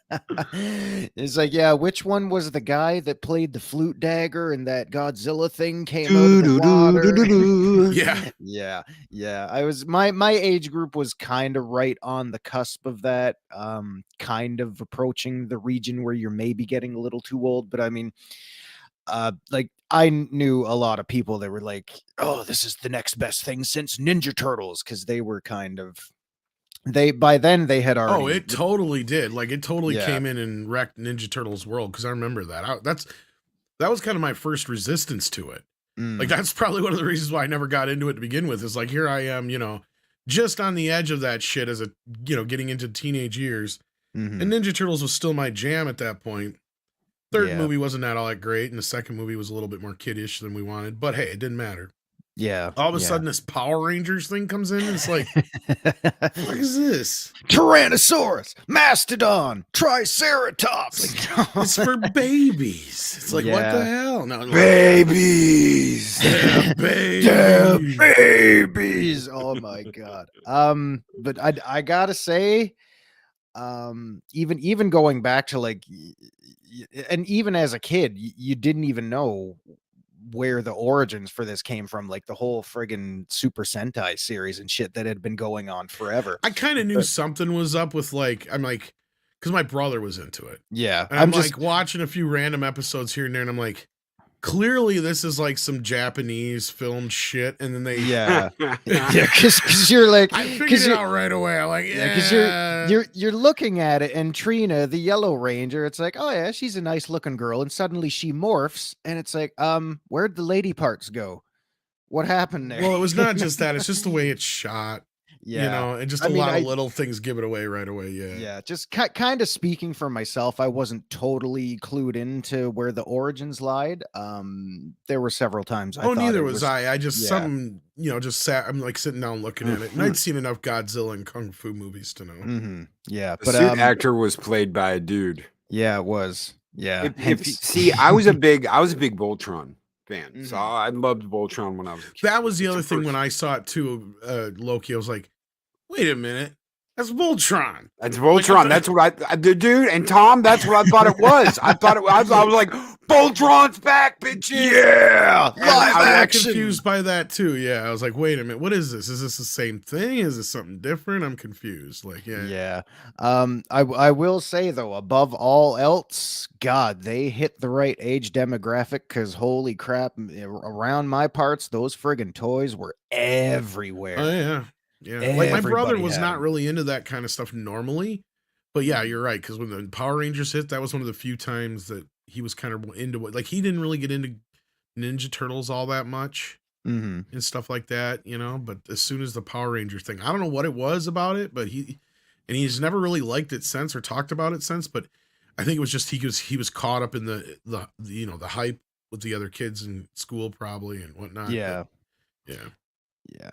sure. It's like, yeah, which one was the guy that played the flute dagger and that Godzilla thing came out of the water? Yeah. I was my age group was kind of right on the cusp of that, kind of approaching the region where you're maybe getting a little too old. But I mean, like I knew a lot of people that were like, oh, this is the next best thing since Ninja Turtles, because they were kind of by then they had already. Oh, it totally did. Like it totally came in and wrecked Ninja Turtles world, because I remember that. That was kind of my first resistance to it. Like that's probably one of the reasons why I never got into it to begin with. Is like, here I am, you know, just on the edge of that shit as a, you know, getting into teenage years. And Ninja Turtles was still my jam at that point. Third movie wasn't all that great, and the second movie was a little bit more kiddish than we wanted. But hey, it didn't matter. Yeah. All of a sudden, this Power Rangers thing comes in, and it's like, what is this? Tyrannosaurus, Mastodon, Triceratops. It's for babies. It's like, what the hell? No, Babies. Yeah, babies. Babies. Oh my god. But I gotta say, even going back to like, and even as a kid, you didn't even know where the origins for this came from, like the whole friggin' Super Sentai series and shit that had been going on forever. I kind of knew something was up with like, I'm like, because my brother was into it. Yeah. And I'm just like watching a few random episodes here and there, and I'm like, clearly this is like some Japanese filmed shit. And then they because you're like, I figured it out right away. I'm like, because you're looking at it, and Trina, the Yellow Ranger, it's like, oh yeah, she's a nice looking girl, and suddenly she morphs, and it's like, where'd the lady parts go? What happened there? Well, it was not just that, it's just the way it's shot. Yeah, you know, and just a lot of little things give it away right away. Yeah, just kind of speaking for myself, I wasn't totally clued into where the origins lied. There were several times neither was I. I just something, you know, just sat, I'm like sitting down looking at it, and I'd seen enough Godzilla and Kung Fu movies to know. Yeah, but the suit actor was played by a dude. Yeah, it was. Yeah. See, I was a big Voltron fan. So I loved Voltron when I was a kid. That was the other thing when I saw it too, Loki. I was like, wait a minute, That's Voltron. That's Voltron. That's what I dude, and Tom, that's what I thought it was. I was like, Voltron's back, bitches. Yeah, And I got action. confused by that too. Yeah, I was like, wait a minute, what is this? Is this the same thing? Is this something different? I'm confused. Like, yeah. I will say though, above all else, God, they hit the right age demographic, because holy crap, around my parts, those friggin' toys were everywhere. Oh yeah. Yeah. Like my brother Everybody was had not 'em. really into that kind of stuff normally. But yeah, you're right. Because when the Power Rangers hit, that was one of the few times that he was kind of into it. Like he didn't really get into Ninja Turtles all that much Mhm. and stuff like that, But as soon as the Power Rangers thing, I don't know what it was about it, but he's never really liked it since or talked about it since. But I think it was just he was caught up in the the hype with the other kids in school probably and whatnot. Yeah. But, yeah. Yeah.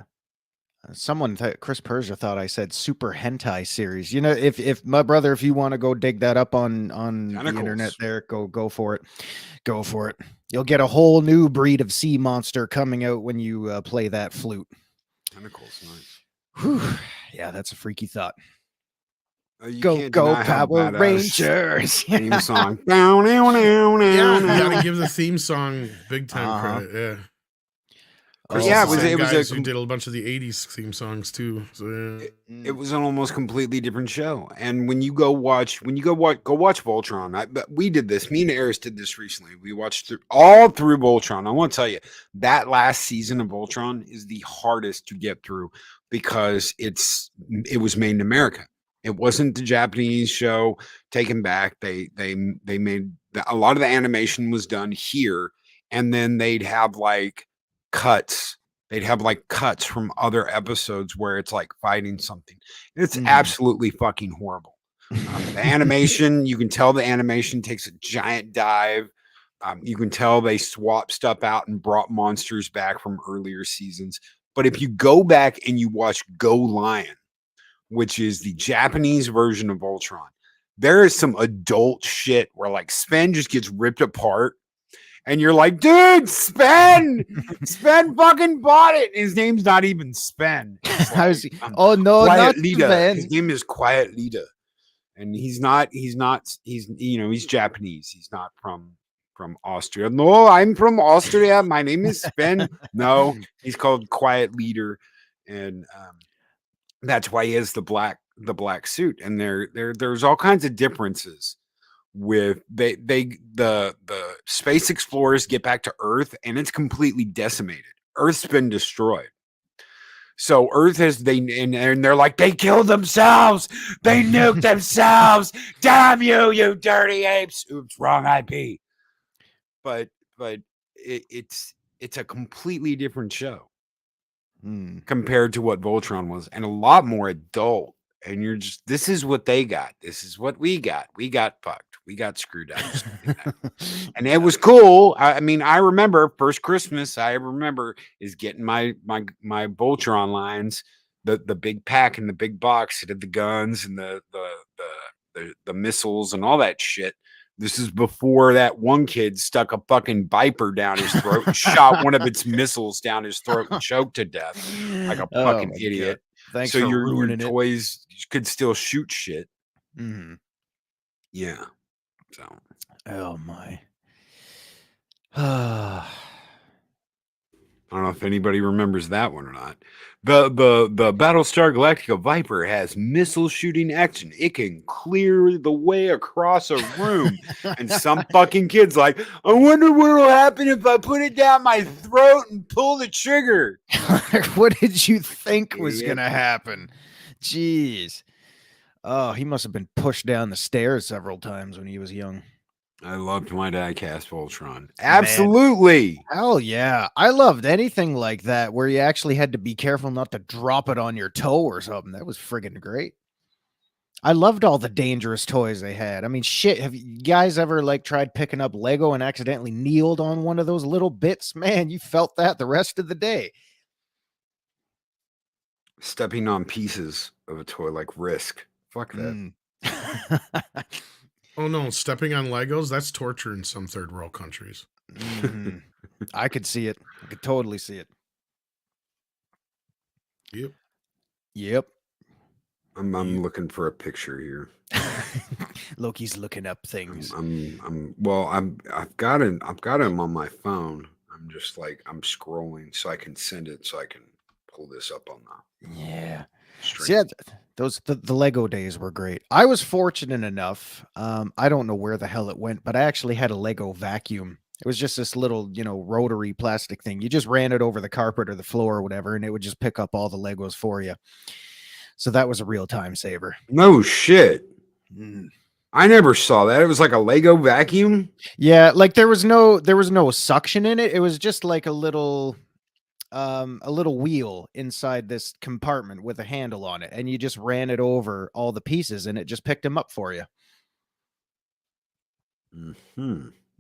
Someone, Chris Persia, thought I said super hentai series. If my brother, if you want to go dig that up on the internet, there, go for it. Go for it. You'll get a whole new breed of sea monster coming out when you play that flute. Tentacles, nice. Whew. Yeah, that's a freaky thought. You Go can't deny how Power badass Rangers. theme song. Yeah, you gotta give the theme song big time credit. Yeah. Oh, Yeah, it was who did a bunch of the 80s theme songs too. So yeah. It was an almost completely different show. And when you go watch Voltron. We did this. Me and Eris did this recently. We watched all through Voltron. I want to tell you, that last season of Voltron is the hardest to get through because it was made in America. It wasn't the Japanese show taken back. They made a lot of the animation was done here, and then they'd have like cuts. They'd have like cuts from other episodes where it's like fighting something. It's absolutely fucking horrible. The animation, you can tell the animation takes a giant dive. You can tell they swapped stuff out and brought monsters back from earlier seasons. But if you go back and you watch Go Lion, which is the Japanese version of Voltron, there is some adult shit where like Sven just gets ripped apart. And you're like, dude, Sven fucking bought it. His name's not even Sven. Like, oh no, Quiet not Leader. Sven. His name is Quiet Leader, and he's Japanese. He's not from Austria. No, I'm from Austria. My name is Sven. No, he's called Quiet Leader, and that's why he has the black suit. And there's all kinds of differences. With the space explorers get back to Earth and it's completely decimated. Earth's been destroyed. So Earth has and they're like, they killed themselves, they nuked themselves. Damn you, you dirty apes. Oops, wrong IP. But it's a completely different show compared to what Voltron was, and a lot more adult. And you're just, this is what they got. This is what we got. We got fucked. We got screwed up. And it was cool. I mean, I remember first Christmas I remember is getting my Voltron lines, the big pack and the big box that had the guns and the missiles and all that shit. This is before that one kid stuck a fucking viper down his throat and shot one of its missiles down his throat and choked to death like a fucking idiot. God. Thanks so for your ruining toys could still shoot shit. Yeah. So. Oh my. I don't know if anybody remembers that one or not. The Battlestar Galactica Viper has missile shooting action. It can clear the way across a room. And some fucking kid's like, I wonder what will happen if I put it down my throat and pull the trigger. What did you think was going to happen? Jeez. Oh, he must have been pushed down the stairs several times when he was young. I loved my die-cast Voltron. Absolutely. Man. Hell yeah. I loved anything like that where you actually had to be careful not to drop it on your toe or something. That was friggin' great. I loved all the dangerous toys they had. I mean, shit, have you guys ever like tried picking up Lego and accidentally kneeled on one of those little bits? Man, you felt that the rest of the day. Stepping on pieces of a toy like Risk. Fuck that. Oh no, stepping on Legos, that's torture in some third world countries. I could see it. I could totally see it. Yep. Yep. I'm looking for a picture here. Loki's looking up things. I've got him on my phone. I'm just like I'm scrolling so I can send it so I can pull this up on the Yeah. stream. So yeah, the Lego days were great. I was fortunate enough. I don't know where the hell it went, but I actually had a Lego vacuum. It was just this little, rotary plastic thing. You just ran it over the carpet or the floor or whatever, and it would just pick up all the Legos for you. So that was a real time saver. No shit. I never saw that. It was like a Lego vacuum. Yeah, like there was no suction in it. It was just like a little wheel inside this compartment with a handle on it, and you just ran it over all the pieces and it just picked them up for you.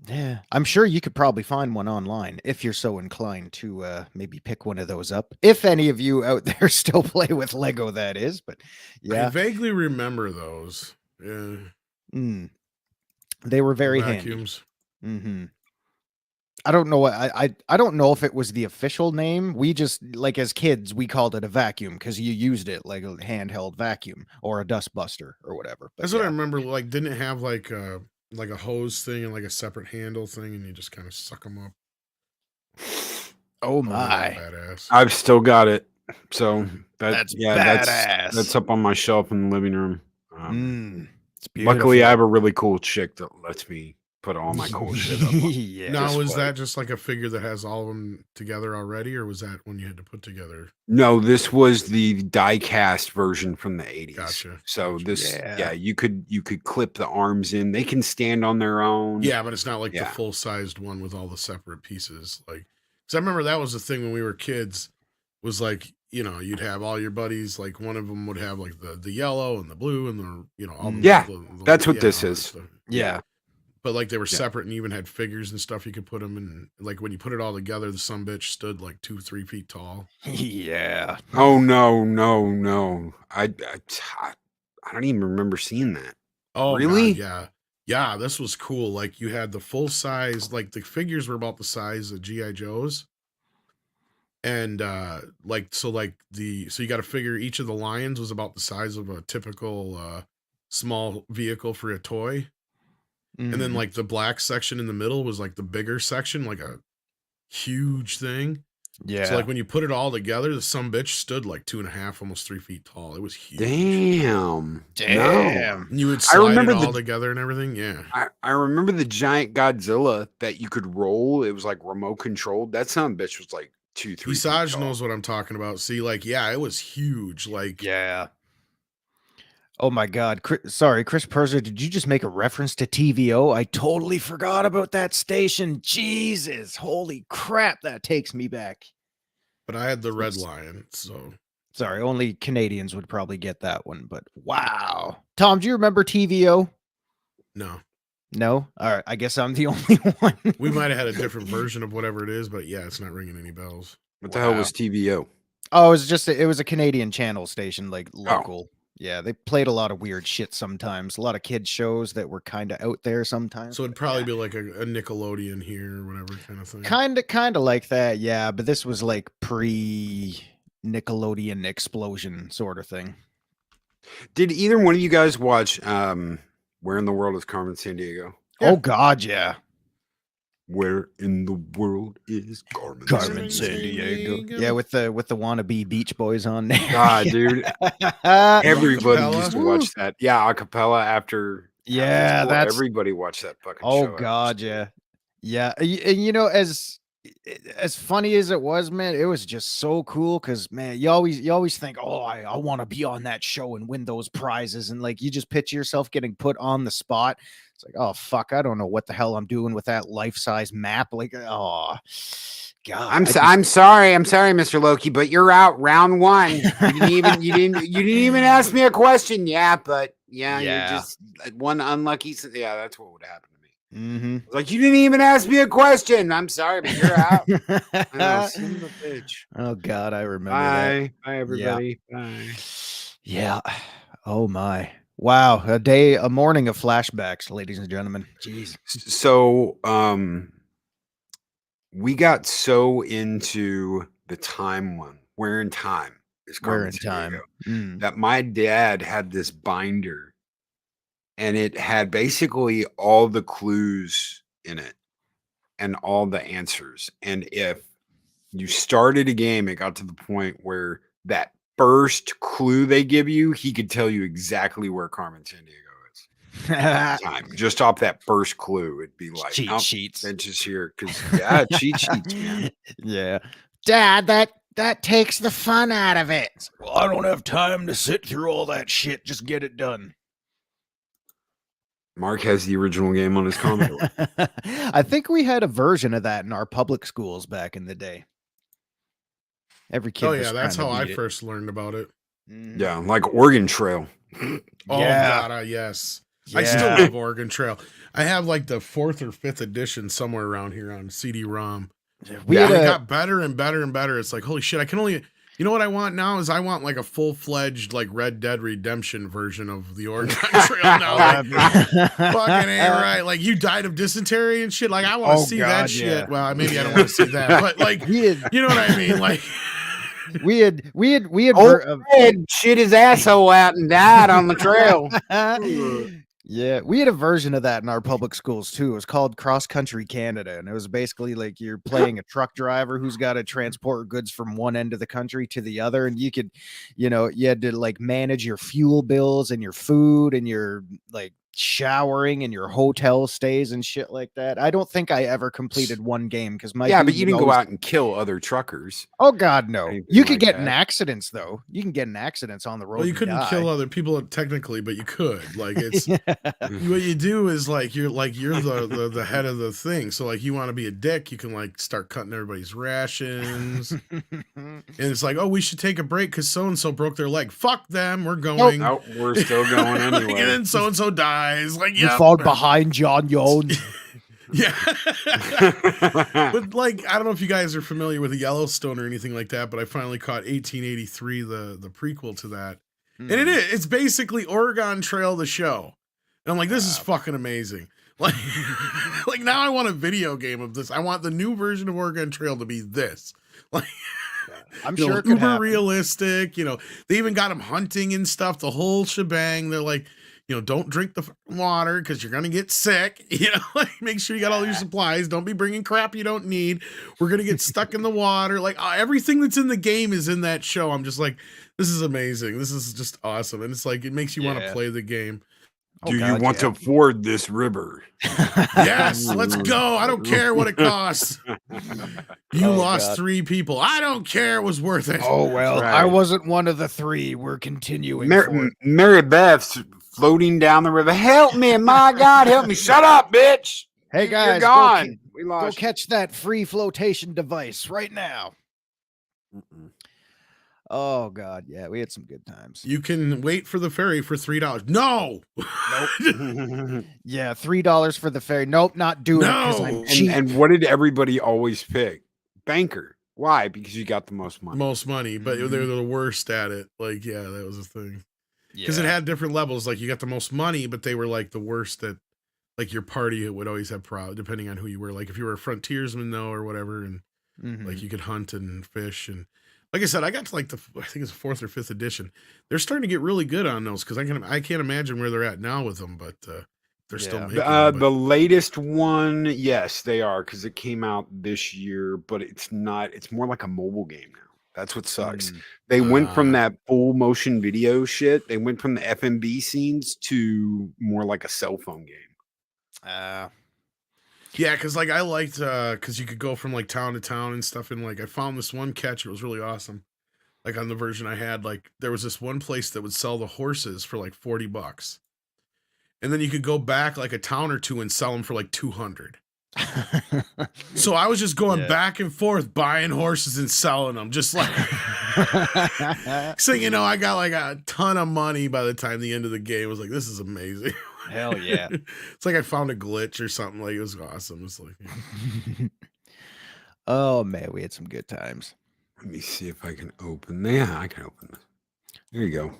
Yeah, I'm sure you could probably find one online if you're so inclined to maybe pick one of those up. If any of you out there still play with Lego, that is. But yeah, I vaguely remember those. Yeah. They were very vacuums. handy. I don't know what I don't know if it was the official name. We just, like, as kids, we called it a vacuum because you used it like a handheld vacuum or a dust buster or whatever. But That's what I remember. Like, didn't it have like a hose thing and like a separate handle thing, and you just kind of suck them up? Oh my! Badass. I've still got it. So that's badass. That's up on my shelf in the living room. It's beautiful. Luckily, I have a really cool chick that lets me put all my cool shit up. Yeah. Now, was that just like a figure that has all of them together already, or was that when you had to put together? No, this was the die-cast version from the 80s. Gotcha. So you could clip the arms in. They can stand on their own. Yeah, but it's not like the full-sized one with all the separate pieces. Like, because I remember that was the thing when we were kids. Was like, you'd have all your buddies. Like, one of them would have like the yellow and the blue and the all. That's what this is. Yeah. But like they were separate and even had figures and stuff you could put them in. Like when you put it all together, the sumbitch stood like 2-3 feet tall. Yeah. Oh no! I don't even remember seeing that. Oh really? God, yeah. This was cool. Like you had the full size. Like the figures were about the size of GI Joes. And so you got to figure each of the lions was about the size of a typical small vehicle for a toy. And then like the black section in the middle was like the bigger section, like a huge thing. Yeah. So like when you put it all together, the sumbitch stood like 2.5, almost 3 feet tall. It was huge. Damn. No. And you would slide it all together and everything. Yeah. I remember the giant Godzilla that you could roll. It was like remote controlled. That sumbitch was like 2-3 feet Visage tall. knows what I'm talking about. See, like, yeah, it was huge. Like, yeah. Oh my God. Sorry, Chris Perzer, did you just make a reference to TVO? I totally forgot about that station. Jesus. Holy crap. That takes me back. But I had the Red Lion, so. Sorry, only Canadians would probably get that one, but wow. Tom, do you remember TVO? No. No? All right. I guess I'm the only one. We might have had a different version of whatever it is, but yeah, it's not ringing any bells. What the hell was TVO? Oh, it was a Canadian channel station, like local. Oh. Yeah, they played a lot of weird shit sometimes. A lot of kids shows that were kind of out there sometimes. So it'd probably be like a Nickelodeon here or whatever kind of thing. Kind of like that, yeah. But this was like pre-Nickelodeon explosion sort of thing. Did either one of you guys watch Where in the World is Carmen Sandiego? Yeah. Oh God, yeah. Where in the world is Carmen Sandiego? Yeah, with the wannabe Beach Boys on there. God, dude. Everybody used to watch that. Yeah, acapella after. Yeah, that's everybody watched that fucking show. Oh God, yeah. Yeah. And as funny as it was, man, it was just so cool because, man, you always think, oh, I want to be on that show and win those prizes. And like, you just picture yourself getting put on the spot. It's like, oh, fuck, I don't know what the hell I'm doing with that life-size map. Like, oh, God. I'm sorry, Mr. Loki, but you're out round one. You didn't even ask me a question. Yeah, but yeah. You're just one unlucky. Yeah, that's what would happen to me. Mm-hmm. Like, you didn't even ask me a question. I'm sorry, but you're out. Oh, son of a bitch. Oh God, I remember that. Bye, everybody. Yeah. Bye. Yeah. Oh my. Wow, a morning of flashbacks, ladies and gentlemen. Jeez. So, we got so into the time one. We're in time. is Where Carmen in San time? Diego. That my dad had this binder, and it had basically all the clues in it and all the answers. And if you started a game, it got to the point where that first clue they give you, he could tell you exactly where Carmen San Diego is at the time. Just off that first clue, it'd be like Cheat sheets. It's just here because cheat sheets, man. Yeah. Dad, that takes the fun out of it. Well, I don't have time to sit through all that shit. Just get it done. Mark has the original game on his Commodore. I think we had a version of that in our public schools back in the day. Every kid. Oh was yeah, that's trying how to I beat it. first learned about it. Yeah, like Oregon Trail. Oh Yeah. God, yes. Yeah. I still love Oregon Trail. I have like the 4th or 5th edition somewhere around here on CD-ROM. We Yeah, had it a- got better and better and better. It's like, holy shit, I can only, you know what I want now is I want like a full-fledged like Red Dead Redemption version of the Oregon Trail now. Like, fucking ain't right. Like you died of dysentery and shit. Like I want to Oh, see God, that yeah. shit. Well, maybe I don't want to see that, but like, we had you know what I mean? Like, we had Shit his asshole out and died on the trail. Yeah, we had a version of that in our public schools too. It was called Cross Country Canada, and it was basically like you're playing a truck driver who's got to transport goods from one end of the country to the other, and you could, you had to like manage your fuel bills and your food and your like showering and your hotel stays and shit like that. I don't think I ever completed one game because my Yeah, dude but you would didn't go always- out and kill other truckers. Oh God, no! Anything You could like get in that. accidents though. You can get in accidents on the road. well, you and couldn't die. kill other people technically, but you could. Like it's what you do is like you're the head of the thing. So like you want to be a dick, you can like start cutting everybody's rations. And it's like, oh, we should take a break because so and so broke their leg. Fuck them, we're going. Oh, we're still going Like, anyway. and then so and so dies. Like, You yeah, fall behind John Jones. yeah. But like, I don't know if you guys are familiar with Yellowstone or anything like that, but I finally caught 1883, the prequel to that, and it's basically Oregon Trail the show. And I'm like, this is fucking amazing. Like, like now I want a video game of this. I want the new version of Oregon Trail to be this. Like. I'm You know, sure it could uber happen. realistic. They even got them hunting and stuff. The whole shebang. They're like, don't drink the water because you're gonna get sick. Like make sure you got all your supplies. Don't be bringing crap you don't need. We're gonna get stuck in the water. Like everything that's in the game is in that show. I'm just like, this is amazing. This is just awesome, and it's like it makes you want to Yeah. play the game. Do you want to ford this river? Yes, let's go. I don't care what it costs. You lost God. 3 people. I don't care. It was worth it. Oh well, Right. I wasn't one of the 3. We're continuing. forward. Mary Beth's floating down the river. Help me, my God, help me. Shut up, bitch. Hey You're guys, gone. We Go lost you. catch that free flotation device right now. Oh God, yeah, we had some good times. You can wait for the ferry for $3. No. Yeah, $3 for the ferry. Nope, not doing it because No. I'm cheap. And what did everybody always pick? Banker. Why? Because you got the most money. Most money, but they're the worst at it. Like, yeah, that was the thing. Because it Yeah. had different levels. Like, you got the most money, but they were like the worst at, like, your party would always have problems depending on who you were. Like, if you were a frontiersman, though, or whatever, and like you could hunt and fish. And like I said, I got to like I think it's 4th or 5th edition. They're starting to get really good on those because I can't imagine where they're at now with them, but they're still making them, The latest one, yes, they are because it came out this year, but it's not. It's more like a mobile game now. That's what sucks. They went from that full motion video shit. They went from the FMV scenes to more like a cell phone game. Yeah, because like I liked because you could go from like town to town and stuff, and like I found this one catch. It was really awesome. Like on the version I had, like there was this one place that would sell the horses for like $40, and then you could go back like a town or two and sell them for like 200. So I was just going back and forth buying horses and selling them, just like so I got like a ton of money by the time the end of the game. I was like, this is amazing. Hell yeah. It's like I found a glitch or something. Like it was awesome. It's like Oh man, we had some good times. Let me see if I can open. Yeah, I can open this. There you go.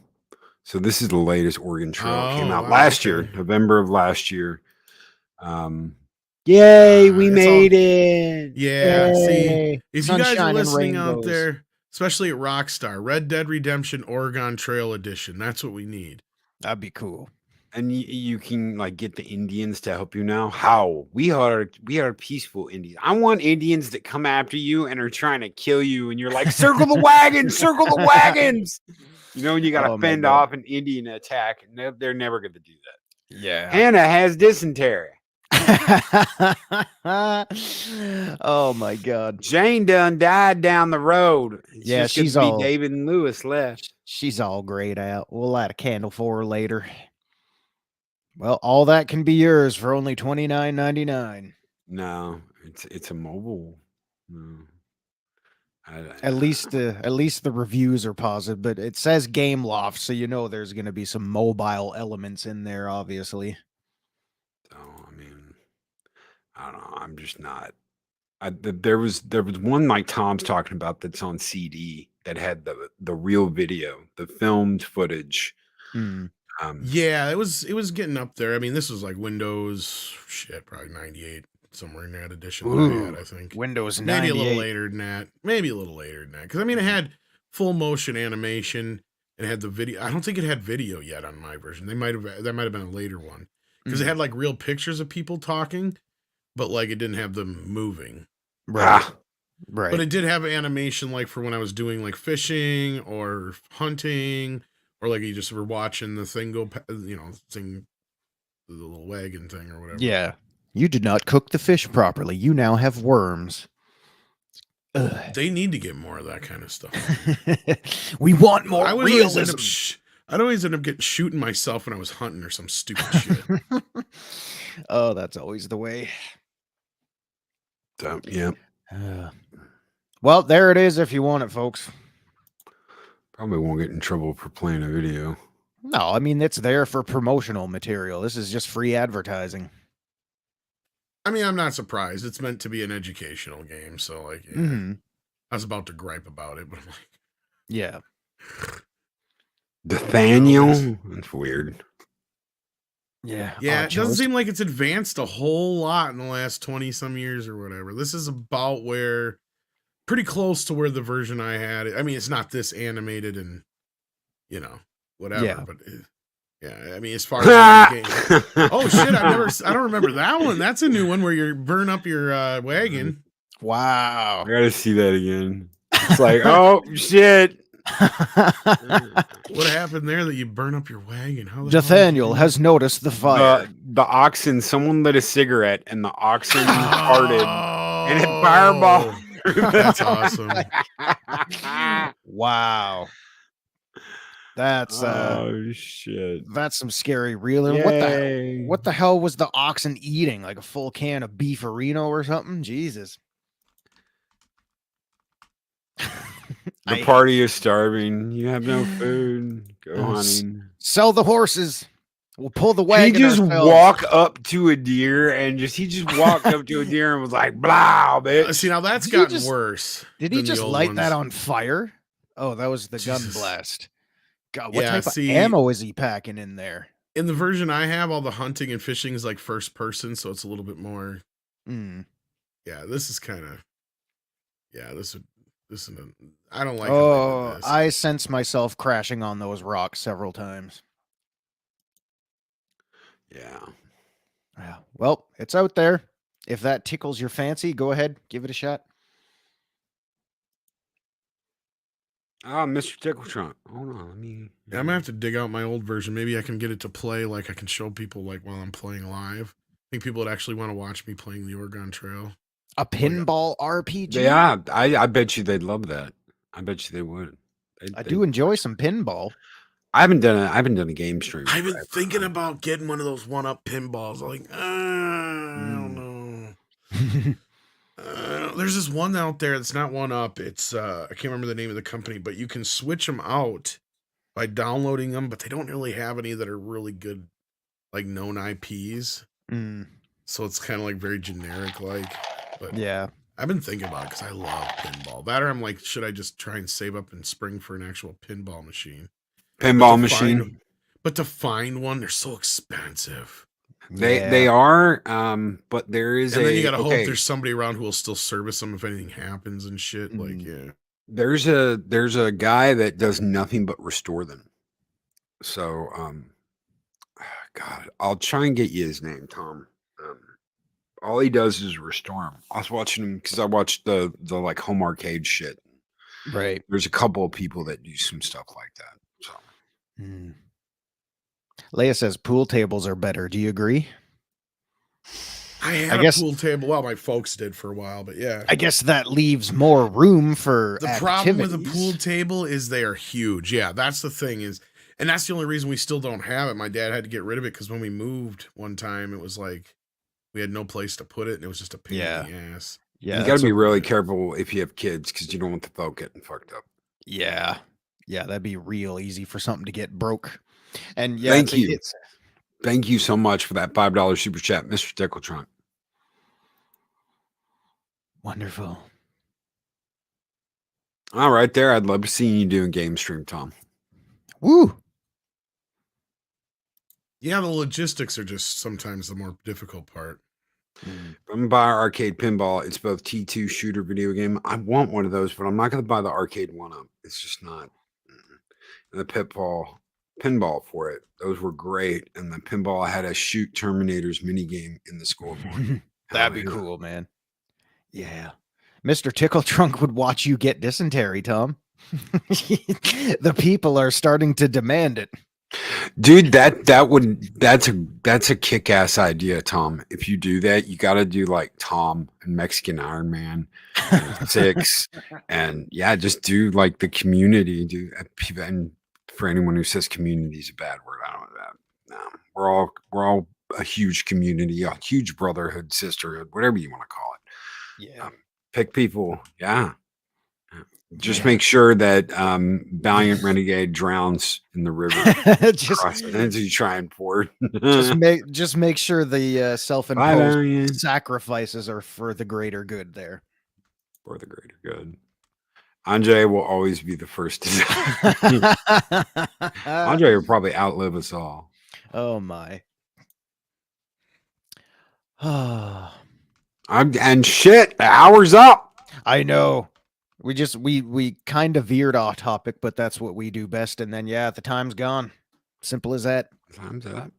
So this is the latest Oregon Trail. It came out last year, November of last year. Yay, we it's made all- it. Yeah, see, if you guys are Sunshine and listening out rainbows. there, especially at Rockstar. Red Dead Redemption Oregon Trail Edition. That's what we need. That'd be cool. And you can like get the Indians to help you now. How we are peaceful Indians. I want Indians that come after you and are trying to kill you, and you're like, circle the wagons, circle the wagons. You know, you got to fend off an Indian attack. They're never going to do that. Yeah. Hannah has dysentery. Oh my God. Jane done died down the road. Yeah, just she's gonna be all David and Lewis left. She's all grayed out. We'll light a candle for her later. Well, all that can be yours for only $29.99. No, it's a mobile. No. At least the reviews are positive, but it says Game Loft, so you know there's going to be some mobile elements in there, obviously. So I mean, I don't know. I'm just not. There was one like Tom's talking about that's on CD that had the real video, the filmed footage. Yeah, it was getting up there. I mean, this was like Windows probably 98, somewhere in that edition that I had, I think. Windows 98. Maybe a little later than that. Because I mean, it had full motion animation. It had the video. I don't think it had video yet on my version. That might have been a later one because it had like real pictures of people talking, but like it didn't have them moving. Right. Right. But it did have animation like for when I was doing like fishing or hunting. Or like you just were watching the thing go, thing, the little wagon thing or whatever. Yeah. You did not cook the fish properly. You now have worms. Ugh. They need to get more of that kind of stuff. We want more realism. I'd always end up shooting myself when I was hunting or some stupid shit. Oh, that's always the way. So, yeah. Well, there it is if you want it, folks. Probably won't get in trouble for playing a video. No, I mean, it's there for promotional material. This is just free advertising. I mean, I'm not surprised. It's meant to be an educational game. So, like, yeah. I was about to gripe about it, but I'm like... Yeah. Nathaniel? That's weird. Yeah. Yeah, it doesn't seem like it's advanced a whole lot in the last 20-some years or whatever. This is about where... Pretty close to where the version I had. I mean, it's not this animated and, whatever. Yeah. But yeah, I mean, as far as the game. Oh shit! I don't remember that one. That's a new one where you burn up your wagon. Wow! I gotta see that again. It's like, oh shit! What happened there that you burn up your wagon? Nathaniel has noticed the fire. The oxen. Someone lit a cigarette, and the oxen farted, and it fireballed. That's awesome. Wow. That's oh shit. That's some scary reeling. What the hell was the oxen eating? Like a full can of beefarino or something? Jesus. The party is starving. You have no food. Go hunting. Sell the horses. We'll pull the wagon. He just walked up to a deer and walked up to a deer and was like, blah, bitch. See, now that's gotten worse. Did he just light that on fire? Oh, that was the gun blast. God, what type of ammo is he packing in there? In the version I have, all the hunting and fishing is like first person, so it's a little bit more. Yeah, this is kind of. Yeah, this is. I don't like. Oh, this. I sense myself crashing on those rocks several times. Yeah. Well, it's out there. If that tickles your fancy, go ahead, give it a shot. Mr. Tickletron. Hold on, let me. Yeah, I'm gonna have to dig out my old version. Maybe I can get it to play. Like I can show people like while I'm playing live. I think people would actually want to watch me playing the Oregon Trail. A pinball RPG. Yeah, I bet you they'd love that. I bet you they would. I do enjoy some pinball. I haven't done a game stream. I've been thinking about getting one of those one-up pinballs. Like, I don't know. There's this one out there that's not one-up. It's I can't remember the name of the company, but you can switch them out by downloading them, but they don't really have any that are really good, like known IPs. So it's kind of like very generic, like. But yeah, I've been thinking about it because I love pinball. That or I'm like, should I just try and save up and spring for an actual pinball machine? But to find one, they're so expensive. They are, but there is and then you gotta hope there's somebody around who will still service them if anything happens and shit. Like, yeah. There's a guy that does nothing but restore them. So, God, I'll try and get you his name, Tom. All he does is restore them. I was watching him because I watched the like home arcade shit. Right. There's a couple of people that do some stuff like that. So, Leia says pool tables are better. Do you agree? I had a pool table. Well, my folks did for a while, but yeah. I guess that leaves more room for the problem with a pool table is they are huge. Yeah, that's the thing is, and that's the only reason we still don't have it. My dad had to get rid of it because when we moved one time, it was like we had no place to put it, and it was just a pain in the ass. Yeah, you got to be really careful if you have kids because you don't want the folk getting fucked up. Yeah, that'd be real easy for something to get broke. And yeah, Thank you so much for that $5 super chat, Mr. Tickletrunk. Wonderful. All right, there. I'd love to see you doing game stream, Tom. Woo. Yeah, the logistics are just sometimes the more difficult part. I'm gonna buy an arcade pinball. It's both T2 shooter video game. I want one of those, but I'm not gonna buy the arcade one up. It's just not. And the pinball for it. Those were great. And the pinball, I had a shoot Terminators mini game in the scoreboard. That'd be cool, man. Yeah. Mr. Tickletrunk would watch you get dysentery, Tom. The people are starting to demand it. Dude, that's a kick-ass idea, Tom. If you do that, you got to do like Tom and Mexican Iron Man 6 and just do like the community. And for anyone who says community is a bad word, I don't know that. No, we're all a huge community, a huge brotherhood, sisterhood, whatever you want to call it. Yeah. Pick people. Yeah. Just make sure that Valiant Renegade drowns in the river. As you try and pour. just make sure the self-imposed sacrifices are for the greater good there. For the greater good. Andre will always be the first to die. Andre will probably outlive us all. Oh my. And shit, the hour's up. I know. We kind of veered off topic, but that's what we do best. And then the time's gone. Simple as that. Time's up.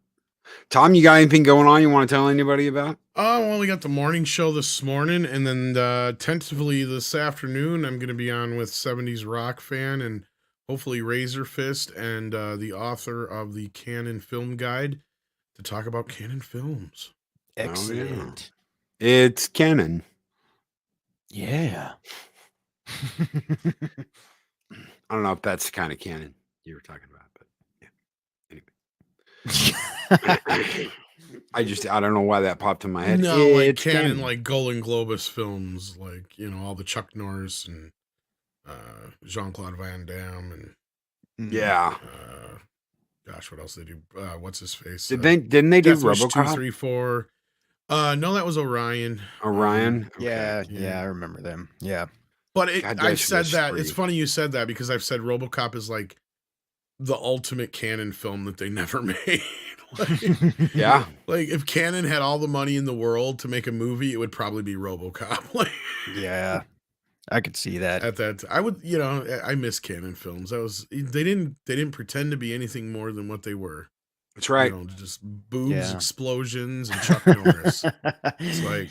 Tom, you got anything going on you want to tell anybody about? Well, we got the morning show this morning, and then tentatively this afternoon, I'm going to be on with 70s Rock Fan and hopefully Razor Fist and the author of the Canon Film Guide to talk about Canon films. Excellent. Oh, yeah. It's Canon. Yeah. I don't know if that's the kind of canon you were talking about, but anyway. I don't know why that popped in my head. No, like canon, like Golan Globus films, like, all the Chuck Norris and Jean-Claude Van Damme and gosh, what else they do? What's his face? Didn't they do RoboCop? 2, 3, 4. No, that was Orion. Orion? Okay. Yeah, I remember them. Yeah. But I've said that. It's funny you said that because I've said RoboCop is like the ultimate Canon film that they never made. Like if Canon had all the money in the world to make a movie, it would probably be RoboCop. Yeah, I could see that. At that, I would. I miss Canon films. They didn't pretend to be anything more than what they were. That's right. Just boobs, explosions, and Chuck Norris. It's like.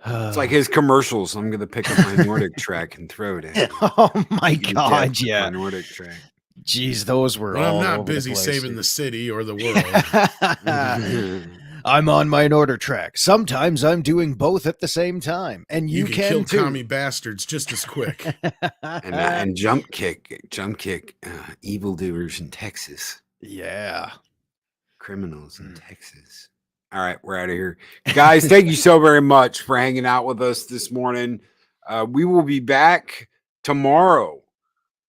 It's like his commercials. I'm going to pick up my Nordic track and throw it at him. Oh my God. Yeah. My Nordic track. Jeez, those were all I'm not busy saving the city or the world. I'm on my Nordic track. Sometimes I'm doing both at the same time. And you can kill too. commie bastards just as quick. and jump kick evildoers in Texas. Yeah. Criminals in Texas. All right, we're out of here. Guys, thank you so very much for hanging out with us this morning. We will be back tomorrow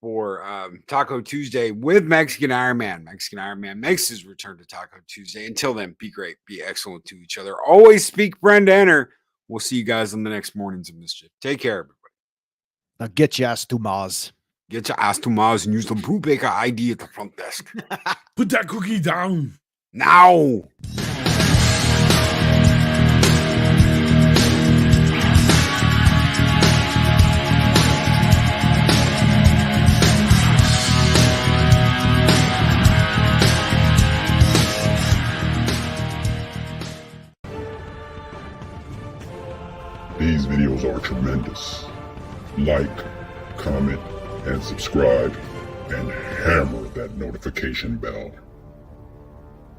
for Taco Tuesday with Mexican Iron Man. Mexican Iron Man makes his return to Taco Tuesday. Until then, be great, be excellent to each other. Always speak friend to enter. We'll see you guys on the next Mornings of Mischief. Take care, everybody. Now get your ass to Mars. Get your ass to Mars and use the Brubaker ID at the front desk. Put that cookie down. Now. These videos are tremendous. Like, comment, and subscribe, and hammer that notification bell.